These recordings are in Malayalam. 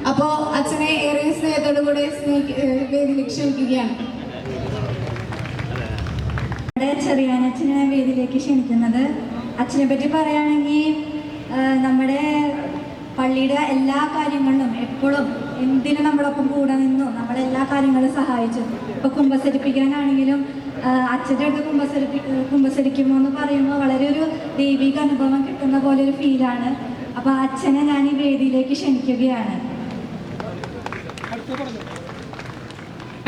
അപ്പോൾ അച്ഛനെ ഏറെ സ്നേഹത്തോടു കൂടെ വേദിയിലേക്ക് ക്ഷണിക്കുകയാണ്. ചെറിയാനച്ഛനെ വേദിയിലേക്ക് ക്ഷണിക്കുന്നത്. അച്ഛനെ പറ്റി പറയുകയാണെങ്കിൽ നമ്മുടെ പള്ളിയുടെ എല്ലാ കാര്യങ്ങളിലും എപ്പോഴും എന്തിനും നമ്മളൊപ്പം കൂടെ നിന്നു നമ്മളെല്ലാ കാര്യങ്ങളും സഹായിച്ചു. ഇപ്പോൾ കുമ്പസരിപ്പിക്കാനാണെങ്കിലും അച്ഛൻ്റെ അടുത്ത് കുമ്പസരിക്കുമോ എന്ന് പറയുമ്പോൾ വളരെ ഒരു ദൈവിക അനുഭവം കിട്ടുന്ന പോലെ ഒരു ഫീലാണ്. അപ്പോൾ അച്ഛനെ ഞാൻ ഈ വേദിയിലേക്ക് ക്ഷണിക്കുകയാണ്.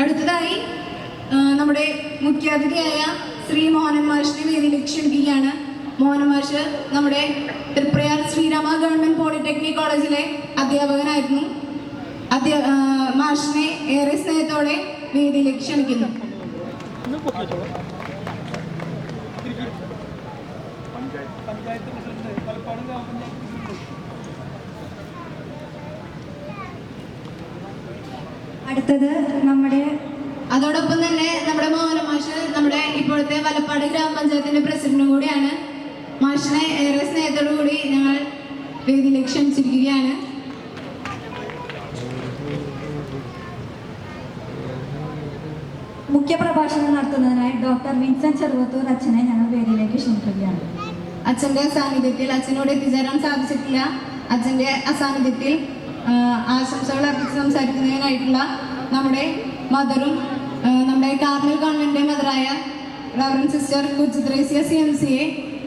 അടുത്തതായി നമ്മുടെ മുഖ്യാതിഥിയായ ശ്രീ മോഹനൻ മാഷിനെ വേദിയിലേക്ക് ക്ഷണിക്കുകയാണ്. മോഹനൻ മാഷ് നമ്മുടെ തൃപ്രയാർ ശ്രീരാമ ഗവൺമെന്റ് പോളിടെക്നിക് കോളേജിലെ അധ്യാപകനായിരുന്നു. മാഷിനെ ഏറെ സ്നേഹത്തോടെ വേദിയിലേക്ക് ക്ഷണിക്കുന്നു. അടുത്തത് അതോടൊപ്പം തന്നെ നമ്മുടെ മോഹനൻ മാഷ് നമ്മുടെ ഇപ്പോഴത്തെ വലപ്പാട് ഗ്രാമപഞ്ചായത്തിന്റെ പ്രസിഡന്റും കൂടിയാണ്. മാഷിനെ ഏറെ സ്നേഹത്തോടു കൂടി ഞങ്ങൾ വേദിയിലേക്ക് ക്ഷണിച്ചിരിക്കുകയാണ്. മുഖ്യപ്രഭാഷണം നടത്തുന്നതിനായി ഡോക്ടർ വിൻസെന്റ് ചെറുവത്തൂർ അച്ഛനെ ഞങ്ങൾ വേദിയിലേക്ക് ക്ഷണിക്കുകയാണ്. അച്ഛൻ്റെ സാന്നിധ്യത്തിൽ അച്ഛനോട് എത്തിച്ചേരാൻ സാധിച്ചിട്ടില്ല. അച്ഛൻ്റെ അസാന്നിധ്യത്തിൽ ആശംസകൾ അർപ്പിച്ച് സംസാരിക്കുന്നതിനായിട്ടുള്ള നമ്മുടെ മദറും നമ്മുടെ കാർമൽ ഗവൺമെൻറ് മദറായ റവറൻ സിസ്റ്റർ കുച്ചിത്രേസ്യ CMCയെ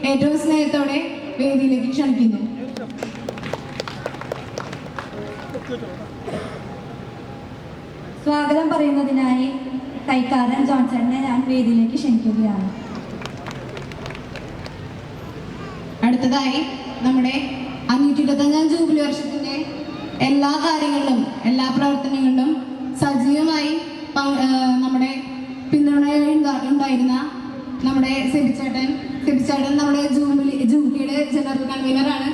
ഏറ്റവും സ്നേഹത്തോടെ വേദിയിലേക്ക് ക്ഷണിക്കുന്നു. സ്വാഗതം പറയുന്നതിനായി കൈക്കാരൻ ജോൺസണിനെ ഞാൻ വേദിയിലേക്ക് ക്ഷണിക്കുകയാണ്. അടുത്തതായി നമ്മുടെ 525 ജൂബിലി വർഷത്തിൻ്റെ എല്ലാ കാര്യങ്ങളിലും എല്ലാ പ്രവർത്തനങ്ങളിലും സജീവമായി നമ്മുടെ പിന്തുണയായി ഉണ്ടായിരുന്ന നമ്മുടെ സെബിച്ചേട്ടൻ നമ്മുടെ ജൂബിലിയുടെ ജനറൽ കൺവീനറാണ്.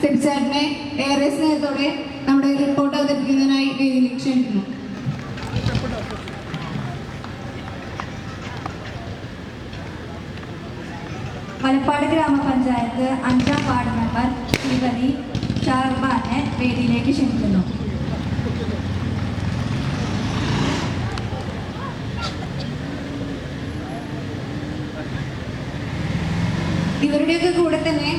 സെബിച്ചേട്ടനെ ഏറെ സ്നേഹത്തോടെ നമ്മുടെ റിപ്പോർട്ട് അവതരിപ്പിക്കുന്നതിനായി വേദിയിലേക്ക് ക്ഷണിക്കുന്നു. വലപ്പാട് ഗ്രാമപഞ്ചായത്ത് 5ാം വാർഡ് മെമ്പർ ശ്രീമതി ഷാർബാനെ വേദിയിലേക്ക് ക്ഷണിക്കുന്നു. ഇവരുടെയൊക്കെ കൂടെ തന്നെ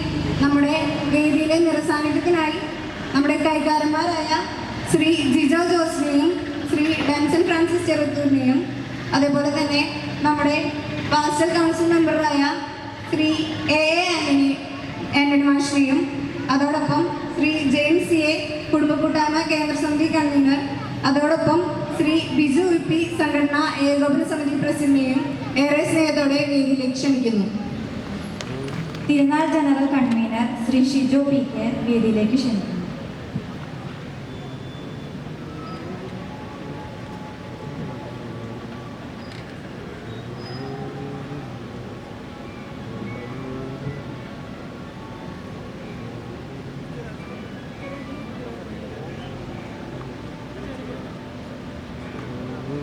നമ്മുടെ വേദിയിലെ നിറസാന്നിധ്യത്തിനായി നമ്മുടെ കൈകാരന്മാരായ ശ്രീ ജിജോ ജോസിനെയും ശ്രീ ഡാൻസൺ ഫ്രാൻസിസ് ചെറുത്തൂരിനെയും അതേപോലെ തന്നെ നമ്മുടെ പാസ്റ്റൽ കൗൺസിൽ മെമ്പറായ ശ്രീ A ആന്റണി മാഷിനെയും അതോടൊപ്പം ശ്രീ ജെയിംസ് CA കുടുംബ കൂട്ടായ്മ കേന്ദ്ര സമിതി കൺവീനർ അതോടൊപ്പം ശ്രീ ബിജു UP സംഘടനാ ഏകോപന സമിതി പ്രസിഡന്റിനെയും ഏറെ സ്നേഹത്തോടെ വേദിയിലേക്ക് ക്ഷണിക്കുന്നു. തിരുനാൾ general convener Shri Shiju PK വേദിയിലേക്ക് ക്ഷണിക്കുന്നു.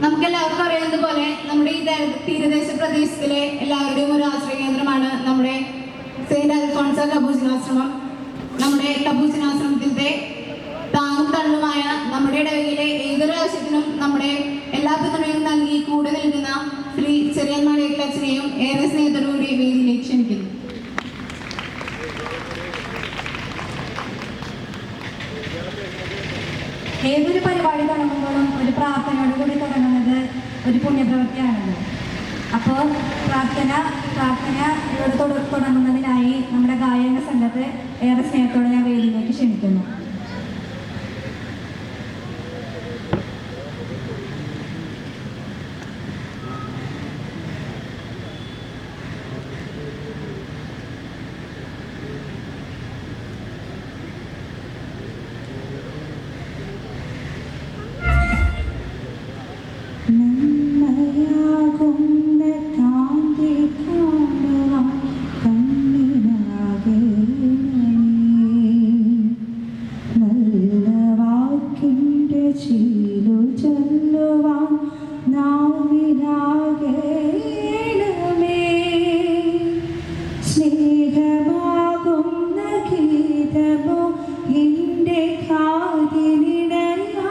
നമുക്കെല്ലാവർക്കും അറിയാവുന്നത് പോലെ നമ്മുടെ ഈ തീരദേശ പ്രദേശത്തിലെ എല്ലാവരുടെയും ഒരു ആശ്രയ കേന്ദ്രമാണ് നമ്മുടെ സെയിന്റ് അൽഫോൺസ കബൂസിനാശ്രമം. നമ്മുടെ കബൂസിനാശ്രമത്തിൻ്റെ താങ്ങും തള്ളുമായ നമ്മുടെ ഇടവകയിലെ ഏതൊരു ആവശ്യത്തിനും നമ്മുടെ എല്ലാ പിന്തുണയും നൽകി കൂടെ നിൽക്കുന്ന ശ്രീ ചെറിയന്മാരേക്കൽ അച്ഛനെയും ഏറെ സ്നേഹത്തോടുകൂടി വേദിയിലേക്ക് ക്ഷണിക്കുന്നു. ഏതൊരു പരിപാടി തുടങ്ങുമ്പോഴും ഒരു പ്രാർത്ഥനയോട് കൂടി തുടങ്ങുന്നത് ഒരു പുണ്യപ്രവൃത്തിയാണല്ലോ. അപ്പോൾ പ്രാർത്ഥനയോട് തുടങ്ങുന്നതിനായി നമ്മുടെ ഗായക സംഘത്തെ ഏറെ സ്നേഹത്തോടെ ഞാൻ വേദിയിലേക്ക് ക്ഷണിക്കുന്നു. സ്നേഹമാകുന്ന ഗീതമോ എൻ്റെ കാതിലിടയാ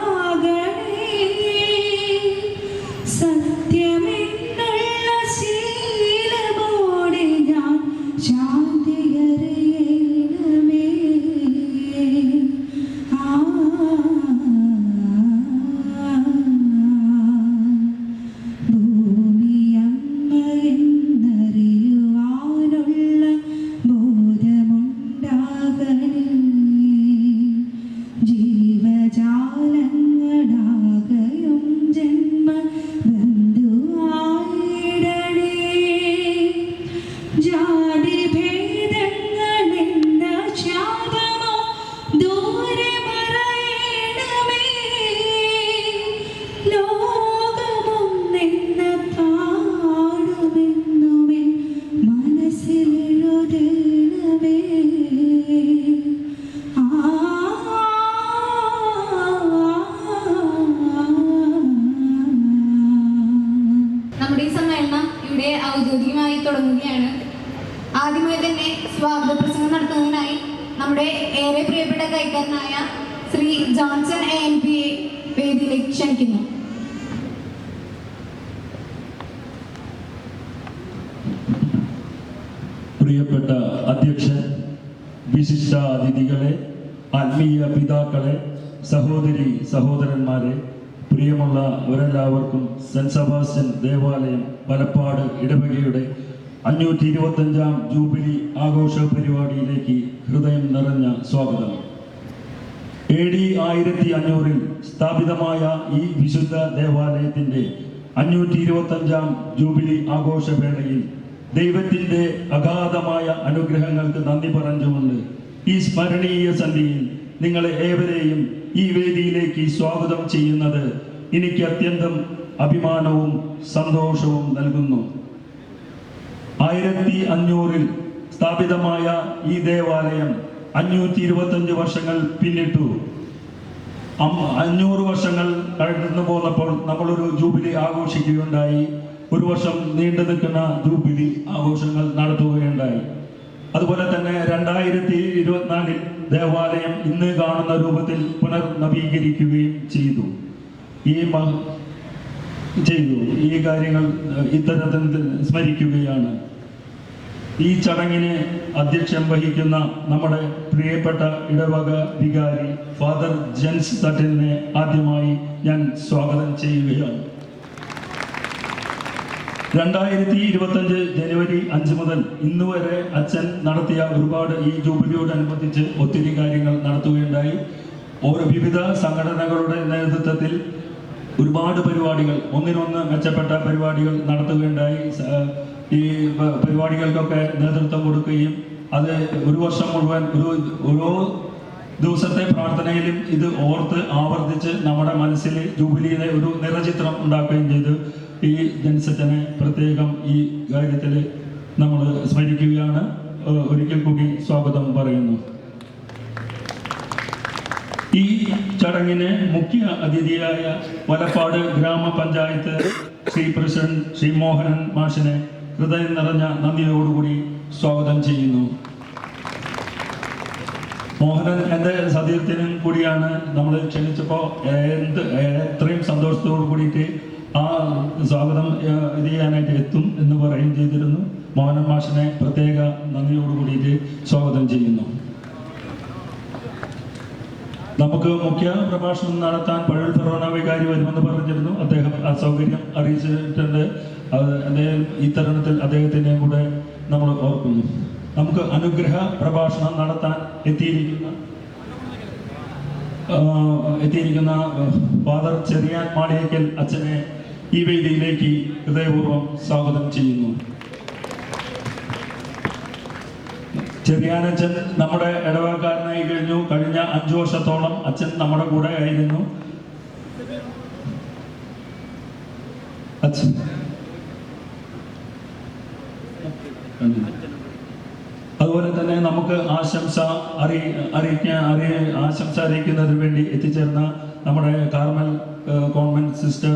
ജന്മജാലങ്ങളാകയും ജന്മ ബന്ധുവായിടണേ ജാതി ഭേദങ്ങളെന്ന ശാപമോ ദൂരെ മറയണമേ ലോകമൊന്നെന്ന പാടുമെന്നുമേ മനസ്സിലെഴുതണമേ നമ്മുടെ ഈ സമ്മേളനം ഇവിടെ ഔദ്യോഗികമായി തുടങ്ങുകയാണ്. ആദ്യമായി തന്നെ സ്വാഗത പ്രസംഗം നടത്തുന്നതിനായി നമ്മുടെ ഏറെ പ്രിയപ്പെട്ട കൈക്കാരനായ ശ്രീ ജോൺസൺ ALP വേദിയിലേക്ക് ക്ഷണിക്കുന്നു. പ്രിയപ്പെട്ട അധ്യക്ഷൻ, വിശിഷ്ട അതിഥികളെ, ആത്മീയ പിതാക്കളെ, സഹോദരി സഹോദരന്മാരെ, പ്രിയമുള്ളവരെല്ലാവർക്കും സെന്റ് സെബാസ്റ്റ്യൻ ദേവാലയം വലപ്പാട് ഇടവകയുടെ 525 ജൂബിലി ആഘോഷ പരിപാടിയിലേക്ക് ഹൃദയം നിറഞ്ഞ സ്വാഗതം. AD 1500 സ്ഥാപിതമായ ഈ വിശുദ്ധ ദേവാലയത്തിൻ്റെ 525 ജൂബിലി ആഘോഷവേളയിൽ ദൈവത്തിൻ്റെ അഗാധമായ അനുഗ്രഹങ്ങൾക്ക് നന്ദി പറഞ്ഞുകൊണ്ട് ഈ സ്മരണീയ സന്ധ്യയിൽ നിങ്ങളെ ഏവരെയും ഈ വേദിയിലേക്ക് സ്വാഗതം ചെയ്യുന്നത് എനിക്ക് അത്യന്തം അഭിമാനവും സന്തോഷവും നൽകുന്നു. 1500 സ്ഥാപിതമായ ഈ ദേവാലയം 525 വർഷങ്ങൾ പിന്നിട്ടു. 500 വർഷങ്ങൾ കടന്നു പോന്നപ്പോൾ നമ്മളൊരു ജൂബിലി ആഘോഷിക്കുകയുണ്ടായി. ഒരു വർഷം നീണ്ടു നിൽക്കുന്ന ജൂബിലി ആഘോഷങ്ങൾ നടത്തുകയുണ്ടായി. അതുപോലെ തന്നെ 2024 ദേവാലയം ഇന്ന് കാണുന്ന രൂപത്തിൽ പുനർനവീകരിക്കുകയും ചെയ്തു. ഈ കാര്യങ്ങൾ ഇത്തരത്തിൽ സ്മരിക്കുകയാണ്. ഈ ചടങ്ങിന് അധ്യക്ഷം വഹിക്കുന്ന നമ്മുടെ പ്രിയപ്പെട്ട ഇടവക വികാരി ഫാദർ ജെൻസ് തട്ടിലിനെ ആദ്യമായി ഞാൻ സ്വാഗതം ചെയ്യുകയാണ്. 2025 ജനുവരി 5 മുതൽ ഇന്ന് വരെ അച്ഛൻ നടത്തിയ ഒരുപാട് ഈ ജൂബിലിയോടനുബന്ധിച്ച് ഒത്തിരി കാര്യങ്ങൾ നടത്തുകയുണ്ടായി. ഓരോ വിവിധ സംഘടനകളുടെ നേതൃത്വത്തിൽ ഒരുപാട് പരിപാടികൾ, ഒന്നിനൊന്ന് മെച്ചപ്പെട്ട പരിപാടികൾ നടത്തുകയുണ്ടായി. ഈ പരിപാടികൾക്കൊക്കെ നേതൃത്വം കൊടുക്കുകയും അത് ഒരു വർഷം മുഴുവൻ ഓരോ ദിവസത്തെ പ്രാർത്ഥനയിലും ഇത് ഓർത്ത് ആവർത്തിച്ച് നമ്മുടെ മനസ്സിൽ ജൂബിലിയുടെ ഒരു നിറചിത്രം ഉണ്ടാക്കുകയും ചെയ്തു. ഈ ജനസച്ചനെ പ്രത്യേകം ഈ കാര്യത്തിൽ നമ്മൾ സ്മരിക്കുകയാണ്. ഒരിക്കൽ കൂടി സ്വാഗതം പറയുന്നു. ഈ ചടങ്ങിന് മുഖ്യ അതിഥിയായ വലപ്പാട് ഗ്രാമപഞ്ചായത്ത് ശ്രീ പ്രസിഡന്റ് ശ്രീ മോഹനൻ മാഷിനെ ഹൃദയം നിറഞ്ഞ നന്ദിയോടുകൂടി സ്വാഗതം ചെയ്യുന്നു. മോഹനൻ എൻ്റെ സതീർത്ഥ്യനും കൂടിയാണ്. നമ്മൾ ക്ഷണിച്ചപ്പോൾ എത്രയും സന്തോഷത്തോടു കൂടിയിട്ട് ആ സ്വാഗതം ഇത് ചെയ്യാനായിട്ട് എത്തും എന്ന് പറയുകയും ചെയ്തിരുന്നു. മോഹനൻ മാഷിനെ പ്രത്യേക നന്ദിയോടു കൂടിയിട്ട് സ്വാഗതം ചെയ്യുന്നു. നമുക്ക് മുഖ്യ പ്രഭാഷണം നടത്താൻ പഴൽ ഫെറോന വികാരി വരുമെന്ന് പറഞ്ഞിരുന്നു. അദ്ദേഹം അസൗകര്യം അറിയിച്ചിട്ടുണ്ട്. അദ്ദേഹം ഈ തരുണത്തിൽ അദ്ദേഹത്തിനെ കൂടെ നമ്മൾ ഓർക്കുന്നു. നമുക്ക് അനുഗ്രഹ പ്രഭാഷണം നടത്താൻ എത്തിയിരിക്കുന്ന ഫാദർ ചെറിയാൻ മാളിയേക്കൽ അച്ഛനെ ഈ വേദിയിലേക്ക് ഹൃദയപൂർവ്വം സ്വാഗതം ചെയ്യുന്നു. ചെറിയാനച്ഛൻ നമ്മുടെ ഇടവകക്കാരനായി കഴിഞ്ഞു. കഴിഞ്ഞ 5 വർഷത്തോളം അച്ഛൻ നമ്മുടെ കൂടെ ആയിരുന്നു. അച്ഛൻ അതുപോലെ തന്നെ നമുക്ക് ആശംസ അറിയിക്കുന്നതിന് വേണ്ടി എത്തിച്ചേർന്ന നമ്മുടെ കാർമൽ കോൺവെന്റ് സിസ്റ്റർ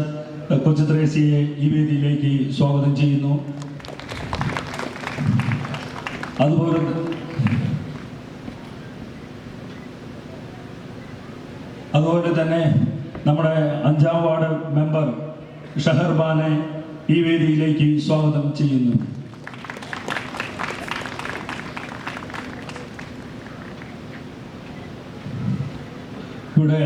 കൊച്ചു ത്രേസ്യയെ ഈ വേദിയിലേക്ക് സ്വാഗതം ചെയ്യുന്നു. അതുപോലെ തന്നെ നമ്മുടെ 5ാം വാർഡ് മെമ്പർ ഷഹർബാനെ ഈ വേദിയിലേക്ക് സ്വാഗതം ചെയ്യുന്നു. ഇവിടെ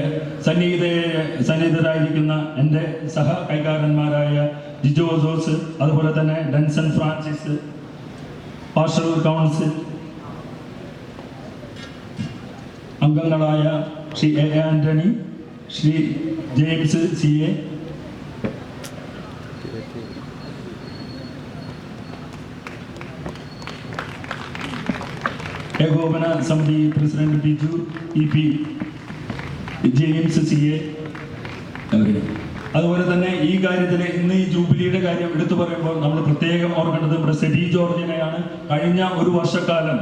സന്നിഹിതരായിരിക്കുന്ന എൻ്റെ സഹ കൈകാരന്മാരായ ജിജോ ജോസ്, അതുപോലെ തന്നെ ഡെൻസൺ ഫ്രാൻസിസ്, പാസ്റ്ററൽ കൗൺസിൽ അംഗങ്ങളായ Shri A Antony, Shri James CA, ഏകോപന സമിതി president Biju EP, James CA. അതുപോലെ തന്നെ ഈ കാര്യത്തിൽ ഇന്ന് ഈ ജൂബിലിയുടെ കാര്യം എടുത്തു പറയുമ്പോൾ നമ്മൾ പ്രത്യേകം ഓർക്കേണ്ടത് നമ്മുടെ സെബി ജോർജിനെയാണ്. കഴിഞ്ഞ ഒരു വർഷക്കാലം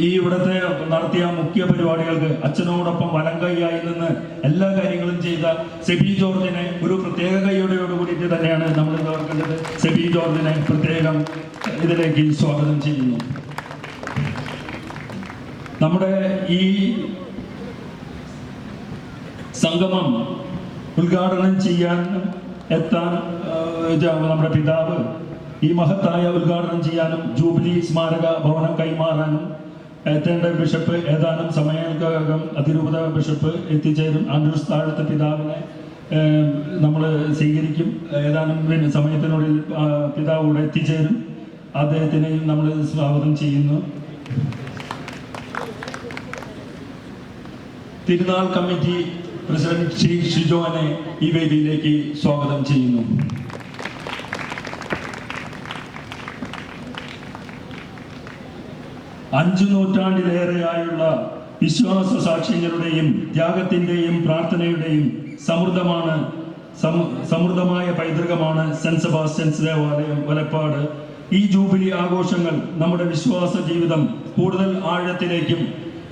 ഈ ഇവിടുത്തെ നടത്തിയ മുഖ്യ പരിപാടികൾക്ക് അച്ഛനോടൊപ്പം വലം കൈയായി നിന്ന് എല്ലാ കാര്യങ്ങളും ചെയ്ത സെബി ജോർജിനെ ഒരു പ്രത്യേക കൈയോടെയോടുകൂടിയിട്ട് തന്നെയാണ് നമ്മൾ ഓർക്കേണ്ടത്. സെബി ജോർജിനെ പ്രത്യേകം ഇതിലേക്ക് സ്വാഗതം ചെയ്യുന്നു. നമ്മുടെ ഈ സംഗമം ഉദ്ഘാടനം ചെയ്യാൻ എത്താൻ നമ്മുടെ പിതാവ് ഈ മഹത്തായ ഉദ്ഘാടനം ചെയ്യാനും ജൂബിലി സ്മാരക ഭവനം കൈമാറാനും എത്തേണ്ട ബിഷപ്പ് ഏതാനും സമയങ്ങൾക്കകം അതിരൂപത ബിഷപ്പ് എത്തിച്ചേരും. ആൻഡ്രൂസ് താഴത്തെ പിതാവിനെ നമ്മൾ സ്വീകരിക്കും. ഏതാനും സമയത്തിനുള്ളിൽ പിതാവ് ഇവിടെ എത്തിച്ചേരും. അദ്ദേഹത്തിനെയും നമ്മൾ സ്വാഗതം ചെയ്യുന്നു. തിരുനാൾ കമ്മിറ്റി പ്രസിഡന്റ് ശ്രീ ഷിജോനെ ഈ വേദിയിലേക്ക് സ്വാഗതം ചെയ്യുന്നു. അഞ്ചു നൂറ്റാണ്ടിലേറെയായുള്ള വിശ്വാസ സാക്ഷ്യങ്ങളുടെയും ത്യാഗത്തിന്റെയും പ്രാർത്ഥനയുടെയും സമൃദ്ധമായ പൈതൃകമാണ് സെന്റ് സെബാസ്റ്റ്യൻസ് ദേവാലയം വലപ്പാട്. ഈ ജൂബിലി ആഘോഷങ്ങൾ നമ്മുടെ വിശ്വാസ ജീവിതം കൂടുതൽ ആഴത്തിലേക്കും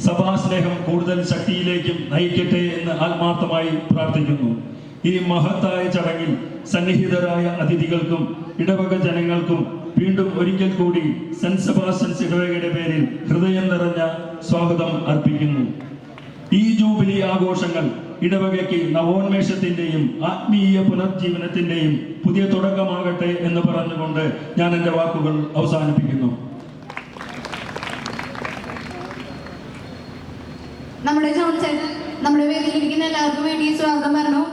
സഭാസ്നേഹം കൂടുതൽ ശക്തിയിലേക്കും നയിക്കട്ടെ എന്ന് ആത്മാർത്ഥമായി പ്രാർത്ഥിക്കുന്നു. ഈ മഹത്തായ ചടങ്ങിൽ സന്നിഹിതരായ അതിഥികൾക്കും ഇടവക ജനങ്ങൾക്കും വീണ്ടും ഒരിക്കൽ കൂടി സെന്റ് സെബാസ്റ്റ്യൻസ് ഇടവകയുടെ പേരിൽ ഹൃദയം നിറഞ്ഞ സ്വാഗതം അർപ്പിക്കുന്നു. ഈ ജൂബിലി ആഘോഷങ്ങൾ ഇടവകയ്ക്ക് നവോന്മേഷത്തിന്റെയും ആത്മീയ പുനർജീവനത്തിന്റെയും പുതിയ തുടക്കമാകട്ടെ എന്ന് പറഞ്ഞുകൊണ്ട് ഞാൻ എൻ്റെ വാക്കുകൾ അവസാനിപ്പിക്കുന്നു. നമ്മുടെ ജോൺ ചേട്ടൻ നമ്മുടെ വേദിയിലിരിക്കുന്ന എല്ലാവർക്കും വേണ്ടി സ്വാഗതം പറഞ്ഞു.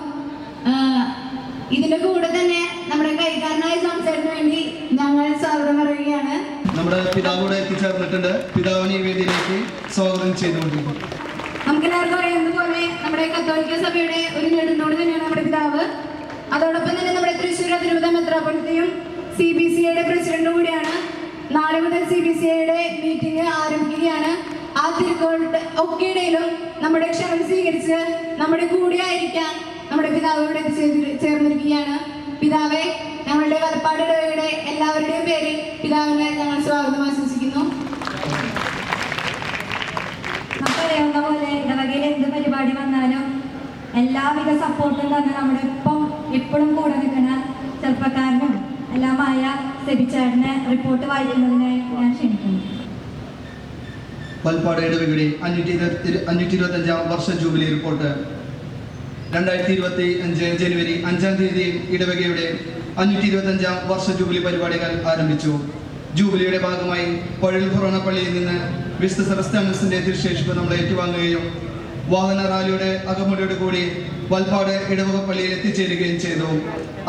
ഇതിന്റെ കൂടെ തന്നെ നമ്മുടെ കൈകാരനായ ജോൺ ചേട്ടന് വേണ്ടി ഞങ്ങൾ സ്വാഗതം പറയുകയാണ്. നമ്മുടെ പിതാവോടെ എത്തിച്ചേർന്നിട്ടുണ്ട്. പിതാവിനെ ഈ വേദിയിലേക്ക് സ്വാഗതം ചെയ്തുകൊണ്ടിരിക്കുന്നു. നമുക്കെല്ലാവർക്കും അറിയുന്നത് പോലെ നമ്മുടെ കത്തോലിക്ക സഭയുടെ ഒരു നെടുന്നോട് തന്നെയാണ് നമ്മുടെ പിതാവ്. അതോടൊപ്പം തന്നെ നമ്മുടെ തൃശ്ശൂർ അതിരൂപത മെത്രാപ്പൊലീത്തയും CBCയുടെ പ്രസിഡന്റും കൂടിയാണ്. നാളെ മുതൽ CBCയുടെ മീറ്റിംഗ് ആരംഭിക്കുകയാണ്. ആ തിരുക്കോളുടെ ഒക്കെയിടയിലും നമ്മുടെ ക്ഷണം സ്വീകരിച്ച് നമ്മുടെ കൂടെ ആയിരിക്കാൻ നമ്മുടെ പിതാവ് ഇവിടെ ചേർന്നിരിക്കുകയാണ്. പിതാവെ, ഞങ്ങളുടെ വലപ്പാട് ഇടവകയുടെ എല്ലാവരുടെയും പേരിൽ പിതാവിനെ ഞങ്ങൾ സ്വാഗതം ആശംസിക്കുന്നു. നമുക്കറിയാവുന്ന പോലെ ഇടവകയിൽ എന്ത് പരിപാടി വന്നാലും എല്ലാവിധ സപ്പോർട്ടും തന്നെ നമ്മുടെ ഒപ്പം എപ്പോഴും കൂടെ നിൽക്കുന്ന ചെറുപ്പക്കാരനും എല്ലാമായ സെബിച്ചേട്ടനെ റിപ്പോർട്ട് വായിക്കുന്നതിനായി ഞാൻ ക്ഷണിക്കുന്നു. വലപ്പാട് ഇടവകയുടെ 525 വർഷ ജൂബിലി റിപ്പോർട്ട്. 2025 ജനുവരി 5 തീയതി ഇടവകയുടെ 525 വർഷ ജൂബിലി പരിപാടികൾ ആരംഭിച്ചു. ജൂബിലിയുടെ ഭാഗമായി പഴൽ ഫൊറോണ പള്ളിയിൽ നിന്ന് വിശുദ്ധ സെബസ്ത്യാനോസിന്റെ തിരുശേഷിപ്പ് നമ്മൾ ഏറ്റുവാങ്ങുകയും വാഹന റാലിയുടെ അകമുടിയോട് കൂടി വലപ്പാട് ഇടവക പള്ളിയിൽ എത്തിച്ചേരുകയും ചെയ്തു.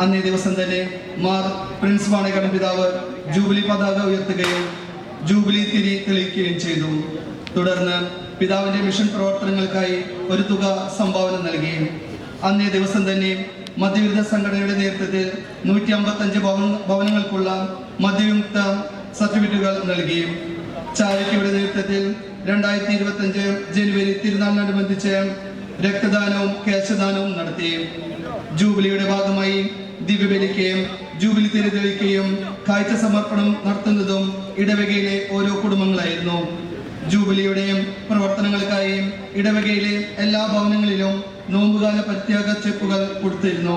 അന്നേ ദിവസം തന്നെ മാർ പ്രിൻസ് വാണകടം പിതാവ് ജൂബിലി പതാക ഉയർത്തുകയും ജൂബിലി തിരി തെളിയിക്കുകയും ചെയ്തു. തുടർന്ന് പിതാവിന്റെ മിഷൻ പ്രവർത്തനങ്ങൾക്കായി ഒരു തുക സംഭാവന നൽകി. അന്നേ ദിവസം തന്നെ മദ്യവിരുദ്ധ സംഘടനയുടെ നേതൃത്വത്തിൽ 155 ഭവനങ്ങൾക്കുള്ള മദ്യവിമുക്ത സർട്ടിഫിക്കറ്റുകൾ നൽകി. ചാരിറ്റിയുടെ നേതൃത്വത്തിൽ 2025 ജനുവരി തിരുനാളിനോടനുബന്ധിച്ച് രക്തദാനവും കേശദാനവും നടത്തി. ജൂബിലിയുടെ ഭാഗമായി ദിവ്യബലിക്കുകയും ജൂബിലി തിരി തെളിയിക്കുകയും കാഴ്ച സമർപ്പണം നടത്തുന്നതും ഇടവകയിലെ ഓരോ കുടുംബങ്ങളായിരുന്നു. ജൂബിലിയുടെയും പ്രവർത്തനങ്ങൾക്കായി ഇടവകയിലെ എല്ലാ ഭവനങ്ങളിലും നോമ്പുകാല പ്രത്യേക ചെപ്പുകൾ കൊടുത്തിരുന്നു.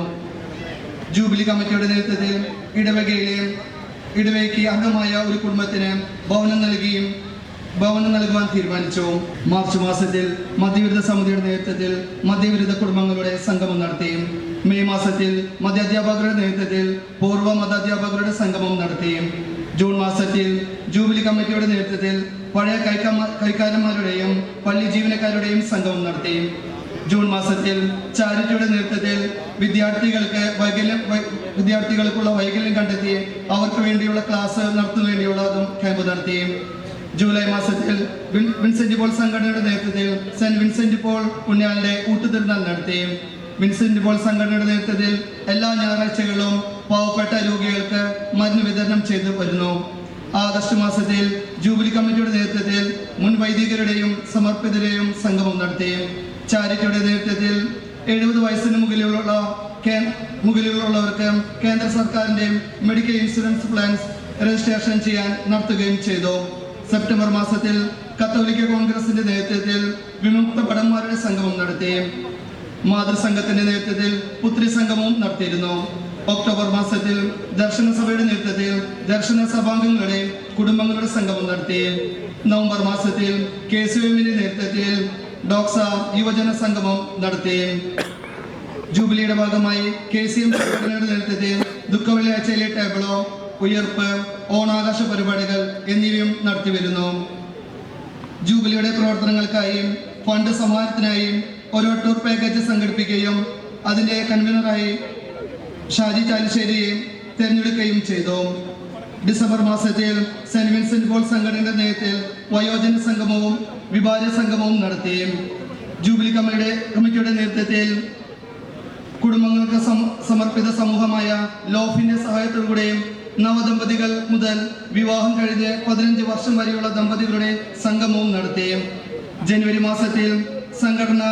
ജൂബിലി കമ്മിറ്റിയുടെ നേതൃത്വത്തിൽ ഇടവകയ്ക്ക് അംഗമായ ഒരു കുടുംബത്തിന് ഭവനം നൽകുവാൻ തീരുമാനിച്ചു. മാർച്ച് മാസത്തിൽ മദ്യവിരുദ്ധ സമിതിയുടെ നേതൃത്വത്തിൽ മദ്യവിരുദ്ധ കുടുംബങ്ങളുടെ സംഗമം നടത്തി. മെയ് മാസത്തിൽ മദ്യാധ്യാപകരുടെ നേതൃത്വത്തിൽ പൂർവ്വ മതാധ്യാപകരുടെ സംഗമം നടത്തി. ജൂൺ മാസത്തിൽ ജൂബിലി കമ്മിറ്റിയുടെ നേതൃത്വത്തിൽ പഴയ കൈക്കാരന്മാരുടെയും പള്ളി ജീവനക്കാരുടെയും സംഗമം നടത്തി. ജൂൺ മാസത്തിൽ ചാരിറ്റിയുടെ നേതൃത്വത്തിൽ വിദ്യാർത്ഥികൾക്കുള്ള വൈകല്യം കണ്ടെത്തി അവർക്ക് വേണ്ടിയുള്ള ക്ലാസ് നടത്തുന്നതിന് വേണ്ടിയുള്ളതും ക്യാമ്പ് നടത്തി. ജൂലൈ മാസത്തിൽ വിൻസെന്റ് പോൾ സംഘടനയുടെ നേതൃത്വത്തിൽ സെന്റ് വിൻസെന്റ് പോൾ പുണ്യാളന്റെ ഊട്ടുതിരുന്നാൾ നടത്തി. വിൻസെന്റ് പോൾ സംഘടനയുടെ നേതൃത്വത്തിൽ എല്ലാ ഞായറാഴ്ചകളിലും പാവപ്പെട്ട രോഗികൾക്ക് മരുന്ന് വിതരണം ചെയ്തു വരുന്നു. ആഗസ്റ്റ് മാസത്തിൽ ജൂബിലി കമ്മിറ്റിയുടെ നേതൃത്വത്തിൽ മുൻ വൈദികരുടെയും സമർപ്പിതരുടെയും സംഗമം നടത്തി. ചാരിറ്റിയുടെ നേതൃത്വത്തിൽ 70 വയസ്സിന് മുകളിലുള്ളവർക്ക് കേന്ദ്ര സർക്കാരിന്റെ മെഡിക്കൽ ഇൻഷുറൻസ് പ്ലാൻസ് രജിസ്ട്രേഷൻ ചെയ്യാൻ നടത്തുകയും ചെയ്തു. സെപ്റ്റംബർ മാസത്തിൽ കത്തോലിക്ക കോൺഗ്രസിന്റെ നേതൃത്വത്തിൽ വിമുക്ത ഭടന്മാരുടെ സംഗമം നടത്തി. മാതൃസംഘത്തിന്റെ നേതൃത്വത്തിൽ പുത്രി സംഗമവും നടത്തിയിരുന്നു. ഒക്ടോബർ മാസത്തിൽ ദർശന സഭയുടെ നേതൃത്വത്തിൽ ദർശന സഭാംഗങ്ങളുടെ കുടുംബങ്ങളുടെ സംഗമം നടത്തി. നവംബർ മാസത്തിൽ KCOM-ന്റെ നേതൃത്വത്തിൽ ഡോക്സ യുവജന സംഗമം നടത്തി. ജൂബിലിയുടെ ഭാഗമായി KCM സംഘടനയുടെ നേതൃത്വത്തിൽ ദുഃഖവെള്ളിയാഴ്ചയിലെ ടേബിളോ, ഉയർപ്പ്, ഓണാഘോഷ പരിപാടികൾ എന്നിവയും നടത്തിവരുന്നു. ജൂബിലിയുടെ പ്രവർത്തനങ്ങൾക്കായി ഫണ്ട് സമാഹരണത്തിനായി ഒരു ടൂർ പാക്കേജ് സംഘടിപ്പിക്കുകയും അതിന്റെ കൺവീനറായി ഷാജി ചാലിശ്ശേരിയെ തിരഞ്ഞെടുക്കുകയും ചെയ്തു. ഡിസംബർ മാസത്തിൽ സെന്റ് വിൻസെന്റ് പോൾ സംഘടനയുടെ നേതൃത്വത്തിൽ വയോജന സംഗമവും വിഭാജ്യ സംഗമവും നടത്തി. ജൂബിലി കമ്മിറ്റിയുടെ നേതൃത്വത്തിൽ കുടുംബങ്ങൾക്ക് സമർപ്പിത സമൂഹമായ ലോഫിന്റെ സഹായത്തോടുകൂടെയും നവദമ്പതികൾ മുതൽ വിവാഹം കഴിഞ്ഞ് 15 വർഷം വരെയുള്ള ദമ്പതികളുടെ സംഗമവും നടത്തി. ജനുവരി മാസത്തിൽ സംഘടന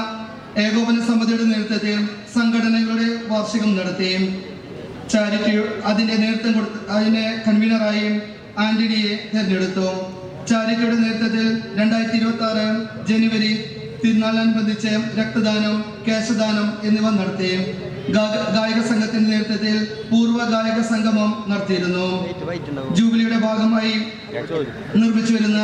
ഏകോപന സമിതിയുടെ നേതൃത്വത്തിൽ സംഘടനകളുടെ വാർഷികം നടത്തി. ചാരിറ്റി അതിന്റെ കൺവീനറായി ആന്റണിയെ തിരഞ്ഞെടുത്തു. ചാരിറ്റിയുടെ നേതൃത്വത്തിൽ 2026 ജനുവരി തിരുനാളിനനുബന്ധിച്ച് രക്തദാനം, കേശദാനം എന്നിവ നടത്തി. ഗായക സംഘത്തിന്റെ നേതൃത്വത്തിൽ പൂർവ്വ ഗായക സംഗമം നടത്തിയിരുന്നു. ജൂബിലിയുടെ ഭാഗമായി നിർമ്മിച്ചു വരുന്ന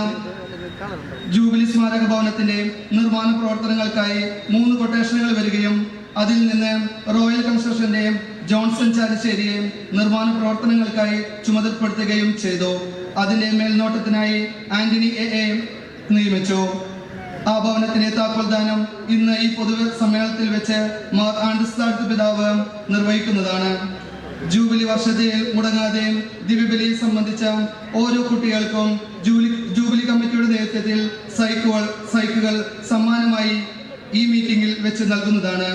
ജൂബിലി സ്മാരക ഭവനത്തിന്റെ നിർമ്മാണ പ്രവർത്തനങ്ങൾക്കായി 3 കൊട്ടേഷനുകൾ വരികയും അതിൽ നിന്ന് റോയൽ കൺസ്ട്രക്ഷന്റെ ജോൺസൺ ചാലിശ്ശേരിയെ നിർമ്മാണ പ്രവർത്തനങ്ങൾക്കായി ചുമതലപ്പെടുത്തുകയും ചെയ്തു. അതിന്റെ മേൽനോട്ടത്തിനായി ആന്റണി എ നിയമിച്ചു. ആ ഭവനത്തിന്റെ താക്കോൽദാനം ഇന്ന് ഈ പൊതു സമ്മേളനത്തിൽ വെച്ച് മാർ ആൻഡ്രസ് പിതാവ് നിർവഹിക്കുന്നതാണ്. ജൂബിലി വർഷത്തിൽ മുടങ്ങാതെ ദിവ്യബലി സംബന്ധിച്ച ഓരോ കുട്ടികൾക്കും ജൂബിലി കമ്മിറ്റിയുടെ നേതൃത്വത്തിൽ സൈക്കിളുകൾ സമ്മാനമായി ഈ മീറ്റിംഗിൽ വെച്ച് നൽകുന്നതാണ്.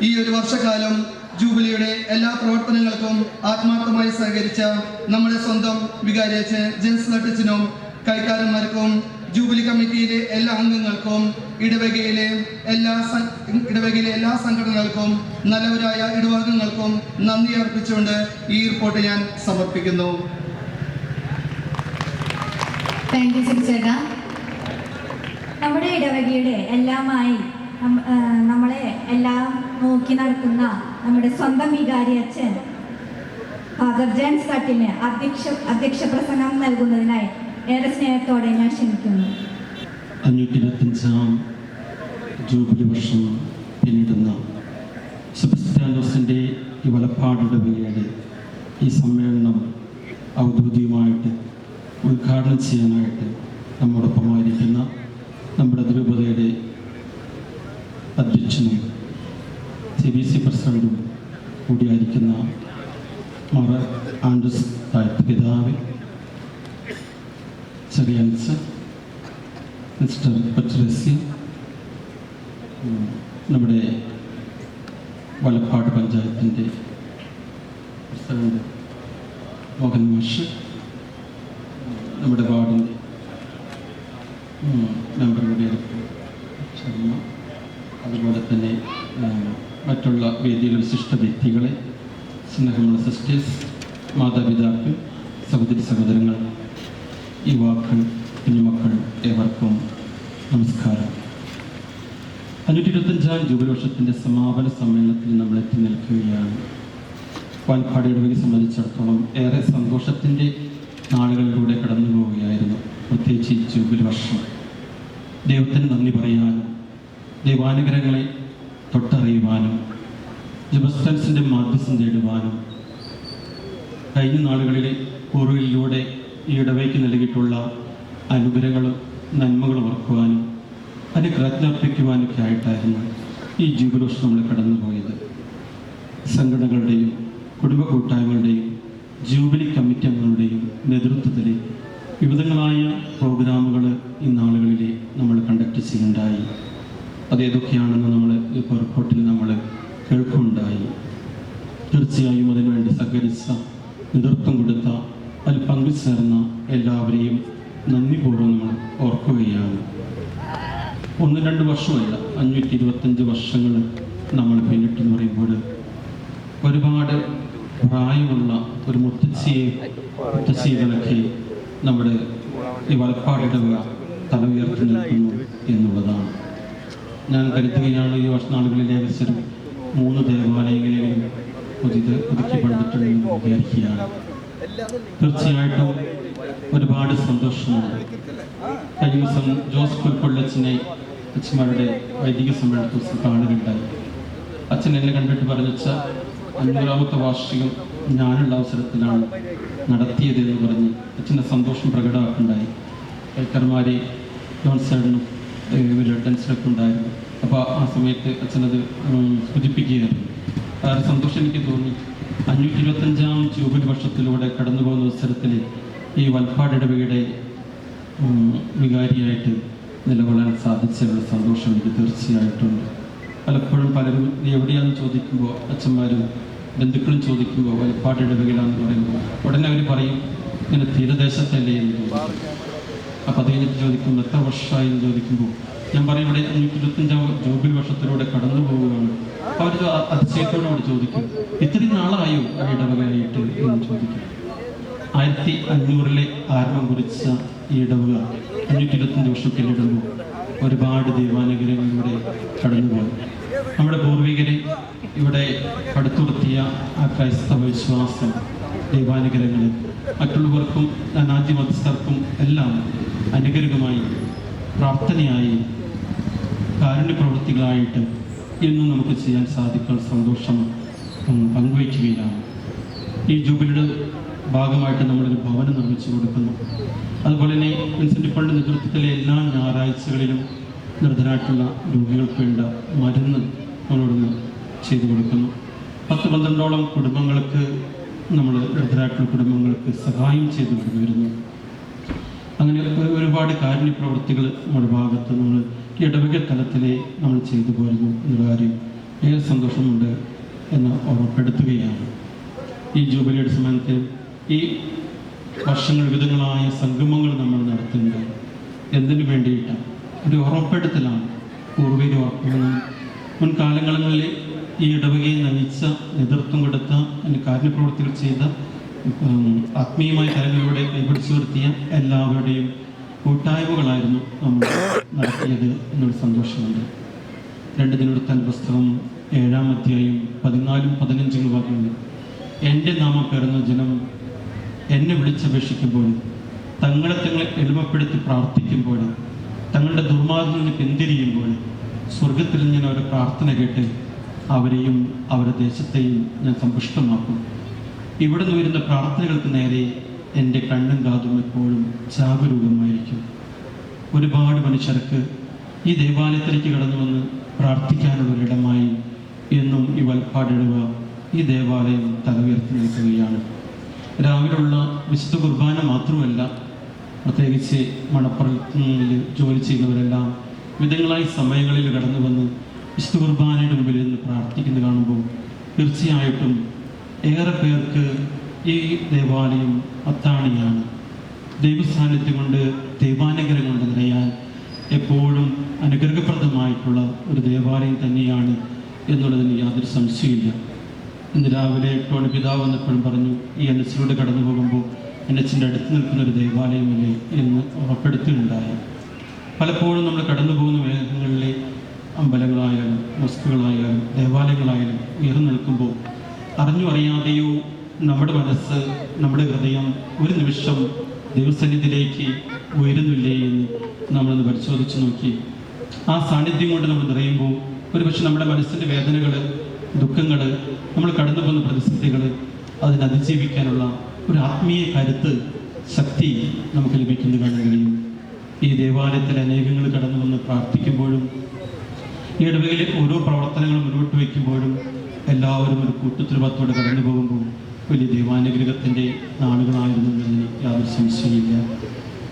ഈ ഒരു വർഷക്കാലം ജൂബിലിയുടെ എല്ലാ പ്രവർത്തനങ്ങൾക്കും ആത്മാർത്ഥമായി സഹകരിച്ച നമ്മുടെ സ്വന്തം വികാരിയച്ഛൻ ജെൻസ് ലട്ടച്ചനും കൈക്കാരന്മാർക്കും ജൂബിലി കമ്മിറ്റിയിലെ എല്ലാ അംഗങ്ങൾക്കും ഇടവകയിലെ എല്ലാ സംഘടനകൾക്കും നല്ലവരായ ഇടവകങ്ങൾക്കും നന്ദി അർപ്പിച്ചുകൊണ്ട് ഈ റിപ്പോർട്ട് ഞാൻ സമർപ്പിക്കുന്നു. താങ്ക് യു ചേട്ടാ. നമ്മുടെ ഇടവകയുടെ എല്ലാമായി നമ്മളെ എല്ലാം നോക്കി നടത്തുന്ന നമ്മുടെ സ്വന്തം വികാരി അച്ഛൻ ഫാദർ ജെൻസ് തട്ടിന് അധ്യക്ഷ പ്രസംഗം നൽകുന്നതിനായി ഏറെ സ്നേഹത്തോടെ ഞാൻ ക്ഷണിക്കുന്നു. 525 ജൂബിലി വർഷം പിന്നിടുന്ന സെബസ്ത്യാനോസിൻ്റെ ഈ വലപ്പാട് ഇടവകയുടെ ഈ സമ്മേളനം ഔദ്യോഗികമായിട്ട് ഉദ്ഘാടനം ചെയ്യാനായിട്ട് നമ്മോടൊപ്പമായിരിക്കുന്ന നമ്മുടെ അതിരൂപതയുടെ അധ്യക്ഷനും CBC പ്രസിഡന്റും കൂടിയായിരിക്കുന്ന മാർ ആൻഡ്രസ് പിതാവ്, ചെറിയൻസ്, മിസ്റ്റർ പട്രസി, നമ്മുടെ വലപ്പാട് പഞ്ചായത്തിൻ്റെ പ്രസിഡന്റ് മോഹൻ മാഷ്, നമ്മുടെ വാർഡിൻ്റെ മെമ്പർ കൂടിയായിരിക്കും ശർമ്മ, അതുപോലെ തന്നെ മറ്റുള്ള വേദിയിലെ വിശിഷ്ട വ്യക്തികളെ, സ്നേഹമുള്ള സിസ്റ്റേഴ്സ്, മാതാപിതാക്കൾ, സഹോദരി സഹോദരങ്ങൾ, യുവാക്കൾ, കുഞ്ഞുമക്കൾ, ഏവർക്കും നമസ്കാരം. 525 ജൂബിലി വർഷത്തിൻ്റെ സമാപന സമ്മേളനത്തിൽ നമ്മൾ എത്തി നിൽക്കുകയാണ്. വാൽപ്പാട് ഇടവകയെ സംബന്ധിച്ചിടത്തോളം ഏറെ സന്തോഷത്തിൻ്റെ നാളുകളിലൂടെ കടന്നു പോവുകയായിരുന്നു. പ്രത്യേകിച്ച് ഈ ജൂബിലി വർഷം ദൈവത്തിന് നന്ദി പറയാനും ദൈവാനുഗ്രഹങ്ങളെ തൊട്ടറിയുവാനും ജുബസ്റ്റൻസിൻ്റെ മാധ്യസ്ഥം തേടുവാനും കഴിഞ്ഞ നാളുകളിലെ പൂർവ്വികളിലൂടെ ഈ ഇടവയ്ക്ക് നൽകിയിട്ടുള്ള അനുഗ്രഹങ്ങളും നന്മകളും ഓർക്കുവാനും അതിന് കൃതജ്ഞർപ്പിക്കുവാനൊക്കെ ആയിട്ടായിരുന്നു ഈ ജൂബിലി വർഷം നമ്മൾ കടന്നുപോയത്. സംഘടനകളുടെയും കുടുംബ കൂട്ടായ്മകളുടെയും ജൂബിലി കമ്മിറ്റി അംഗങ്ങളുടെയും നേതൃത്വത്തിൽ വിവിധങ്ങളായ പ്രോഗ്രാമുകൾ ഈ നാളുകളിൽ നമ്മൾ കണ്ടക്ട് ചെയ്യുന്നുണ്ടായി. അതേതൊക്കെയാണെന്ന് നമ്മൾ ഇപ്പോൾ റിപ്പോർട്ടിൽ നമ്മൾ കേൾക്കുന്നുണ്ടായി. തീർച്ചയായും അതിനുവേണ്ടി സഹകരിച്ച, നേതൃത്വം കൊടുത്ത, അതിൽ പങ്കുചേർന്ന എല്ലാവരെയും നന്ദിപൂർവ്വം നമ്മൾ ഓർക്കുകയാണ്. 1-2 വർഷമല്ല, 525 വർഷങ്ങൾ നമ്മൾ പിന്നിട്ടെന്ന് പറയുമ്പോൾ ഒരുപാട് പ്രായമുള്ള ഒരു മുത്തശ്ശികളൊക്കെ നമ്മുടെ ഈ വലപ്പാടിടവക തല ഉയർത്തി നിൽക്കുന്നു എന്നുള്ളതാണ്. ഞാൻ കരുതുകയാണ് ഈ നാളുകളിൽ ഏകദേശം 3 ദേവാലയങ്ങളിലും ഒതുക്കി പണിതിട്ടുണ്ടെന്ന് വിചാരിക്കുകയാണ്. തീർച്ചയായിട്ടും ഒരുപാട് സന്തോഷമുണ്ട്. കഴിഞ്ഞ ദിവസം ജോസ് പുൽപ്പള്ളിയച്ഛനെ അച്ഛന്മാരുടെ വൈദിക സമ്മേളനത്തിൽ കാണുകയുണ്ടായി. അച്ഛൻ എന്നെ കണ്ടിട്ട് പറഞ്ഞ 500ാമത്തെ വാർഷികം ഞാനുള്ള അവസരത്തിലാണ് നടത്തിയതെന്ന് പറഞ്ഞ് അച്ഛൻ്റെ സന്തോഷം പ്രകടമാക്കുണ്ടായി. കൈക്കർമാരെ ജോൺസേഡനും ടെൻഷനൊക്കെ ഉണ്ടായിരുന്നു. അപ്പോൾ ആ സമയത്ത് അച്ഛനത് സൂചിപ്പിക്കുകയായിരുന്നു. ആ സന്തോഷം എനിക്ക് തോന്നി. 525ാം ജൂബിലി വർഷത്തിലൂടെ കടന്നു പോകുന്ന അവസരത്തിൽ ഈ വലപ്പാട് ഇടവകയുടെ വികാരിയായിട്ട് നിലകൊള്ളാൻ സാധിച്ചതിലുള്ള സന്തോഷം എനിക്ക് തീർച്ചയായിട്ടുണ്ട്. പലപ്പോഴും പലരും എവിടെയാണെന്ന് ചോദിക്കുമ്പോൾ, അച്ഛന്മാരും ബന്ധുക്കളും ചോദിക്കുമ്പോൾ വലപ്പാട് ഇടവകയിലാണെന്ന് പറയുമ്പോൾ ഉടനെ അവർ പറയും ഇങ്ങനെ തീരദേശത്തല്ലേ എന്ന് ചോദിക്കും. അപ്പോൾ അത് കഴിഞ്ഞിട്ട് ചോദിക്കുമ്പോൾ എത്ര വർഷമായി എന്ന് ചോദിക്കുമ്പോൾ ഞാൻ പറയും ഇവിടെ 525ാം ജൂബിലി വർഷത്തിലൂടെ കടന്നു പോവുകയാണ്. അവർ അതിശയത്തോടുകൂടി ചോദിക്കും ഇത്രയും നാളായോ ആ ഇടവകയായിട്ട് എന്ന് ചോദിക്കും. 1500 ആരംഭം കുറിച്ച ഈ ഇടവക 525 വർഷം പിന്നിടുമ്പോൾ ഒരുപാട് ദൈവാനുഗ്രഹങ്ങളിലൂടെ കടന്നുപോയി. നമ്മുടെ പൂർവികരെ ഇവിടെ പടുത്തുയർത്തിയ ആ ക്രൈസ്തവ വിശ്വാസം, ദൈവാനുഗ്രഹങ്ങൾ മറ്റുള്ളവർക്കും നാനാജി-മതസ്ഥർക്കും എല്ലാം അനുഗ്രഹമായി, പ്രാർത്ഥനയായി, കാരുണ്യ പ്രവൃത്തികളായിട്ട് ഇന്നും നമുക്ക് ചെയ്യാൻ സാധിക്കാൻ സന്തോഷം പങ്കുവയ്ക്കുകയാണ്. ഈ ജൂബിലിയുടെ ഭാഗമായിട്ട് നമ്മളൊരു ഭവനം നിർമ്മിച്ചു കൊടുക്കുന്നു. അതുപോലെ തന്നെ വിൻസെൻ്റ് പള്ളിയുടെ നേതൃത്വത്തിലെ എല്ലാ ഞായറാഴ്ചകളിലും നിർദ്ധരായിട്ടുള്ള രോഗികൾക്ക് വേണ്ട മരുന്ന് നമ്മളോട് ചെയ്തു കൊടുക്കുന്നു. 10-12ഓളം കുടുംബങ്ങൾക്ക് നമ്മൾ നിർദ്ധരായിട്ടുള്ള കുടുംബങ്ങൾക്ക് സഹായം ചെയ്തു കൊണ്ടുവരുന്നു. അങ്ങനെ ഒരുപാട് കാരുണ്യ പ്രവൃത്തികൾ നമ്മുടെ ഭാഗത്ത് നമ്മൾ ഈ ഇടവക തലത്തിലെ നമ്മൾ ചെയ്തു പോരുന്നു എന്നുള്ള കാര്യം ഏറെ സന്തോഷമുണ്ട് എന്ന് ഓർമ്മപ്പെടുത്തുകയാണ്. ഈ ജൂബിലിയുടെ സമയത്ത് ഈ വർഷങ്ങൾ വിവിധങ്ങളായ സംഗമങ്ങൾ നമ്മൾ നടത്തുന്നുണ്ട്. എന്തിനു വേണ്ടിയിട്ടാണ്? ഒരു ഓർമ്മപ്പെടുത്തലാണ്. പൂർവികരെ ഓർക്കുന്നത് മുൻകാലങ്ങളിൽ ഈ ഇടവകയെ നയിച്ച, നേതൃത്വം കൊടുത്ത, കാരുണ്യപ്രവൃത്തികൾ ചെയ്ത, ആത്മീയമായ തലങ്ങളിലൂടെ കൈപിടിച്ചു നിർത്തിയ എല്ലാവരുടെയും കൂട്ടായ്മകളായിരുന്നു നമ്മൾ നടത്തിയത് എന്നൊരു സന്തോഷമുണ്ട്. 2 ദിനവൃത്താന്ത പുസ്തകം 7-ാം അധ്യായം 14-15 വാക്യങ്ങളിൽ എൻ്റെ നാമം പേറുന്ന ജനം എന്നെ വിളിച്ചപേക്ഷിക്കുമ്പോൾ, തങ്ങളെ എളിമപ്പെടുത്തി പ്രാർത്ഥിക്കുമ്പോൾ, തങ്ങളുടെ ദുർമാർഗ്ഗത്തിൽ നിന്ന് പിന്തിരിയുമ്പോൾ, സ്വർഗത്തിൽ ഞാൻ അവരുടെ പ്രാർത്ഥന കേട്ട് അവരെയും അവരുടെ ദേശത്തെയും ഞാൻ സമ്പുഷ്ടമാക്കും. ഇവിടെ നിന്ന് വരുന്ന പ്രാർത്ഥനകൾക്ക് നേരെ എൻ്റെ കണ്ണും കാതും എപ്പോഴും ജാഗരൂകമായിരിക്കും. ഒരുപാട് മനുഷ്യർക്ക് ഈ ദേവാലയത്തിലേക്ക് കടന്നു വന്ന് പ്രാർത്ഥിക്കാനുള്ളൊരിടമായി എന്നും ഈ വലപ്പാടിടവ, ഈ ദേവാലയം തല ഉയർത്തി നിൽക്കുകയാണ്. രാവിലെയുള്ള വിശുദ്ധ കുർബാന മാത്രമല്ല, പ്രത്യേകിച്ച് മണപ്പുറത്തിൽ ജോലി ചെയ്യുന്നവരെല്ലാം വിധങ്ങളായി സമയങ്ങളിൽ കടന്നു വന്ന് വിശുദ്ധ കുർബാനയുടെ മുമ്പിൽ നിന്ന് പ്രാർത്ഥിക്കുന്നത് കാണുമ്പോൾ തീർച്ചയായിട്ടും ഏറെ പേർക്ക് ഈ ദേവാലയം അത്താണിയാണ്. ദൈവസാന്നിധ്യം കൊണ്ട്, ദൈവാനുഗ്രഹം കൊണ്ട് നിറയാൻ എപ്പോഴും അനുഗ്രഹപ്രദമായിട്ടുള്ള ഒരു ദേവാലയം തന്നെയാണ് എന്നുള്ളതിന് യാതൊരു സംശയമില്ല. ഇന്ന് രാവിലെ ടോണി പിതാവ് വന്നപ്പോഴും പറഞ്ഞു, ഈ എൻഎച്ചിലൂടെ കടന്നു പോകുമ്പോൾ എൻഎച്ചിൻ്റെ അടുത്ത് നിൽക്കുന്ന ഒരു ദേവാലയമല്ലേ എന്ന് ഉറപ്പെടുത്തുകയുണ്ടായി. പലപ്പോഴും നമ്മൾ കടന്നു പോകുന്ന മേഖലകളിലെ അമ്പലങ്ങളായാലും മോസ്കുകളായാലും ദേവാലയങ്ങളായാലും ഉയർന്നു നിൽക്കുമ്പോൾ അറിഞ്ഞോ അറിയാതെയോ നമ്മുടെ മനസ്സ്, നമ്മുടെ ഹൃദയം ഒരു നിമിഷം ദൈവസന്നിധിയിലേക്ക് ഉയരുന്നില്ലേ എന്ന് നമ്മളൊന്ന് പരിശോധിച്ച് നോക്കി. ആ സാന്നിധ്യം കൊണ്ട് നമ്മൾ നിറയുമ്പോൾ ഒരുപക്ഷെ നമ്മുടെ മനസ്സിൻ്റെ വേദനകൾ, ദുഃഖങ്ങൾ, നമ്മൾ കടന്നു പോകുന്ന പ്രതിസന്ധികൾ അതിനെ അതിജീവിക്കാനുള്ള ഒരു ആത്മീയ കരുത്ത്, ശക്തി നമുക്ക് ലഭിക്കുന്നത് കാണാൻ കഴിയും. ഈ ദേവാലയത്തിൽ അനേകങ്ങൾ കടന്നു വന്ന് പ്രാർത്ഥിക്കുമ്പോഴും ഈ ഇടവകയിലെ ഓരോ പ്രവർത്തനങ്ങളും മുന്നോട്ട് വയ്ക്കുമ്പോഴും എല്ലാവരും ഒരു കൂട്ടുത്തരവാദിത്തോടെ കടന്നു പോകുമ്പോൾ വലിയ ദൈവാനുഗ്രഹത്തിൻ്റെ നാളുകളായിരുന്നു എന്നതിന് യാതൊരു സംശയമില്ല.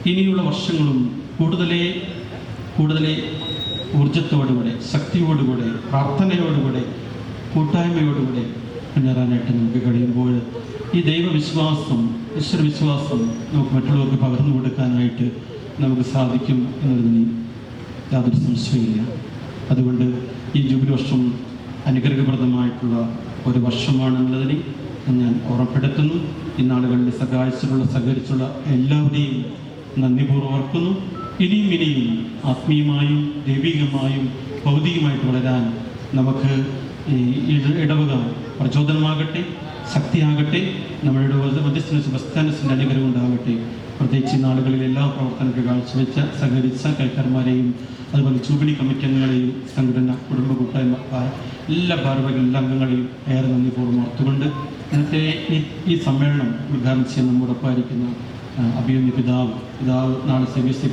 ഇനിയുള്ള വർഷങ്ങളും കൂടുതലേ ഊർജത്തോടുകൂടെ, ശക്തിയോടുകൂടെ, പ്രാർത്ഥനയോടുകൂടെ, കൂട്ടായ്മയോടുകൂടെ മുന്നേറാനായിട്ട് നമുക്ക് കഴിയുമ്പോൾ ഈ ദൈവവിശ്വാസം, ഈശ്വരവിശ്വാസം നമുക്ക് മറ്റുള്ളവർക്ക് പകർന്നു കൊടുക്കാനായിട്ട് നമുക്ക് സാധിക്കും എന്നതിന് യാതൊരു സംശയമില്ല. അതുകൊണ്ട് ഈ ജൂബിലി വർഷം അനുഗ്രഹപ്രദമായിട്ടുള്ള ഒരു വർഷമാണെന്നുള്ളതിന് ഞാൻ ഓർമ്മപ്പെടുത്തുന്നു. ഇന്നാളുകളിൽ സഹകരിച്ചുള്ള എല്ലാവരെയും നന്ദിപൂർവ്വം ഓർക്കുന്നു. ഇനിയും ആത്മീയമായും ദൈവികമായും ഭൗതികമായിട്ട് വളരാൻ നമുക്ക് ഈ ഇടവക പ്രചോദനമാകട്ടെ, ശക്തിയാകട്ടെ. നമ്മുടെ മധ്യസ്ഥ സെബസ്ത്യാനോസിൻ്റെ അനുഗ്രഹം ഉണ്ടാകട്ടെ. പ്രത്യേകിച്ച് നാളുകളിൽ എല്ലാ പ്രവർത്തനങ്ങൾ കാഴ്ചവെച്ച സഹകരിച്ച കൈക്കാരന്മാരെയും അതുപോലെ ജൂബിലി കമ്മിറ്റി അംഗങ്ങളെയും സംഘടന കുടുംബ കൂട്ടായ്മ എല്ലാ ഭാരവാഹികൾ, എല്ലാ അംഗങ്ങളെയും ഏറെ നന്ദിപൂർവ്വം ഓർത്തുകൊണ്ട് ഇന്നത്തെ ഈ സമ്മേളനം ഉദ്ഘാടനം ചെയ്യാൻ നമ്മോടൊപ്പമായിരിക്കുന്ന അഭിമന്യ പിതാവ് നാളെ CBSE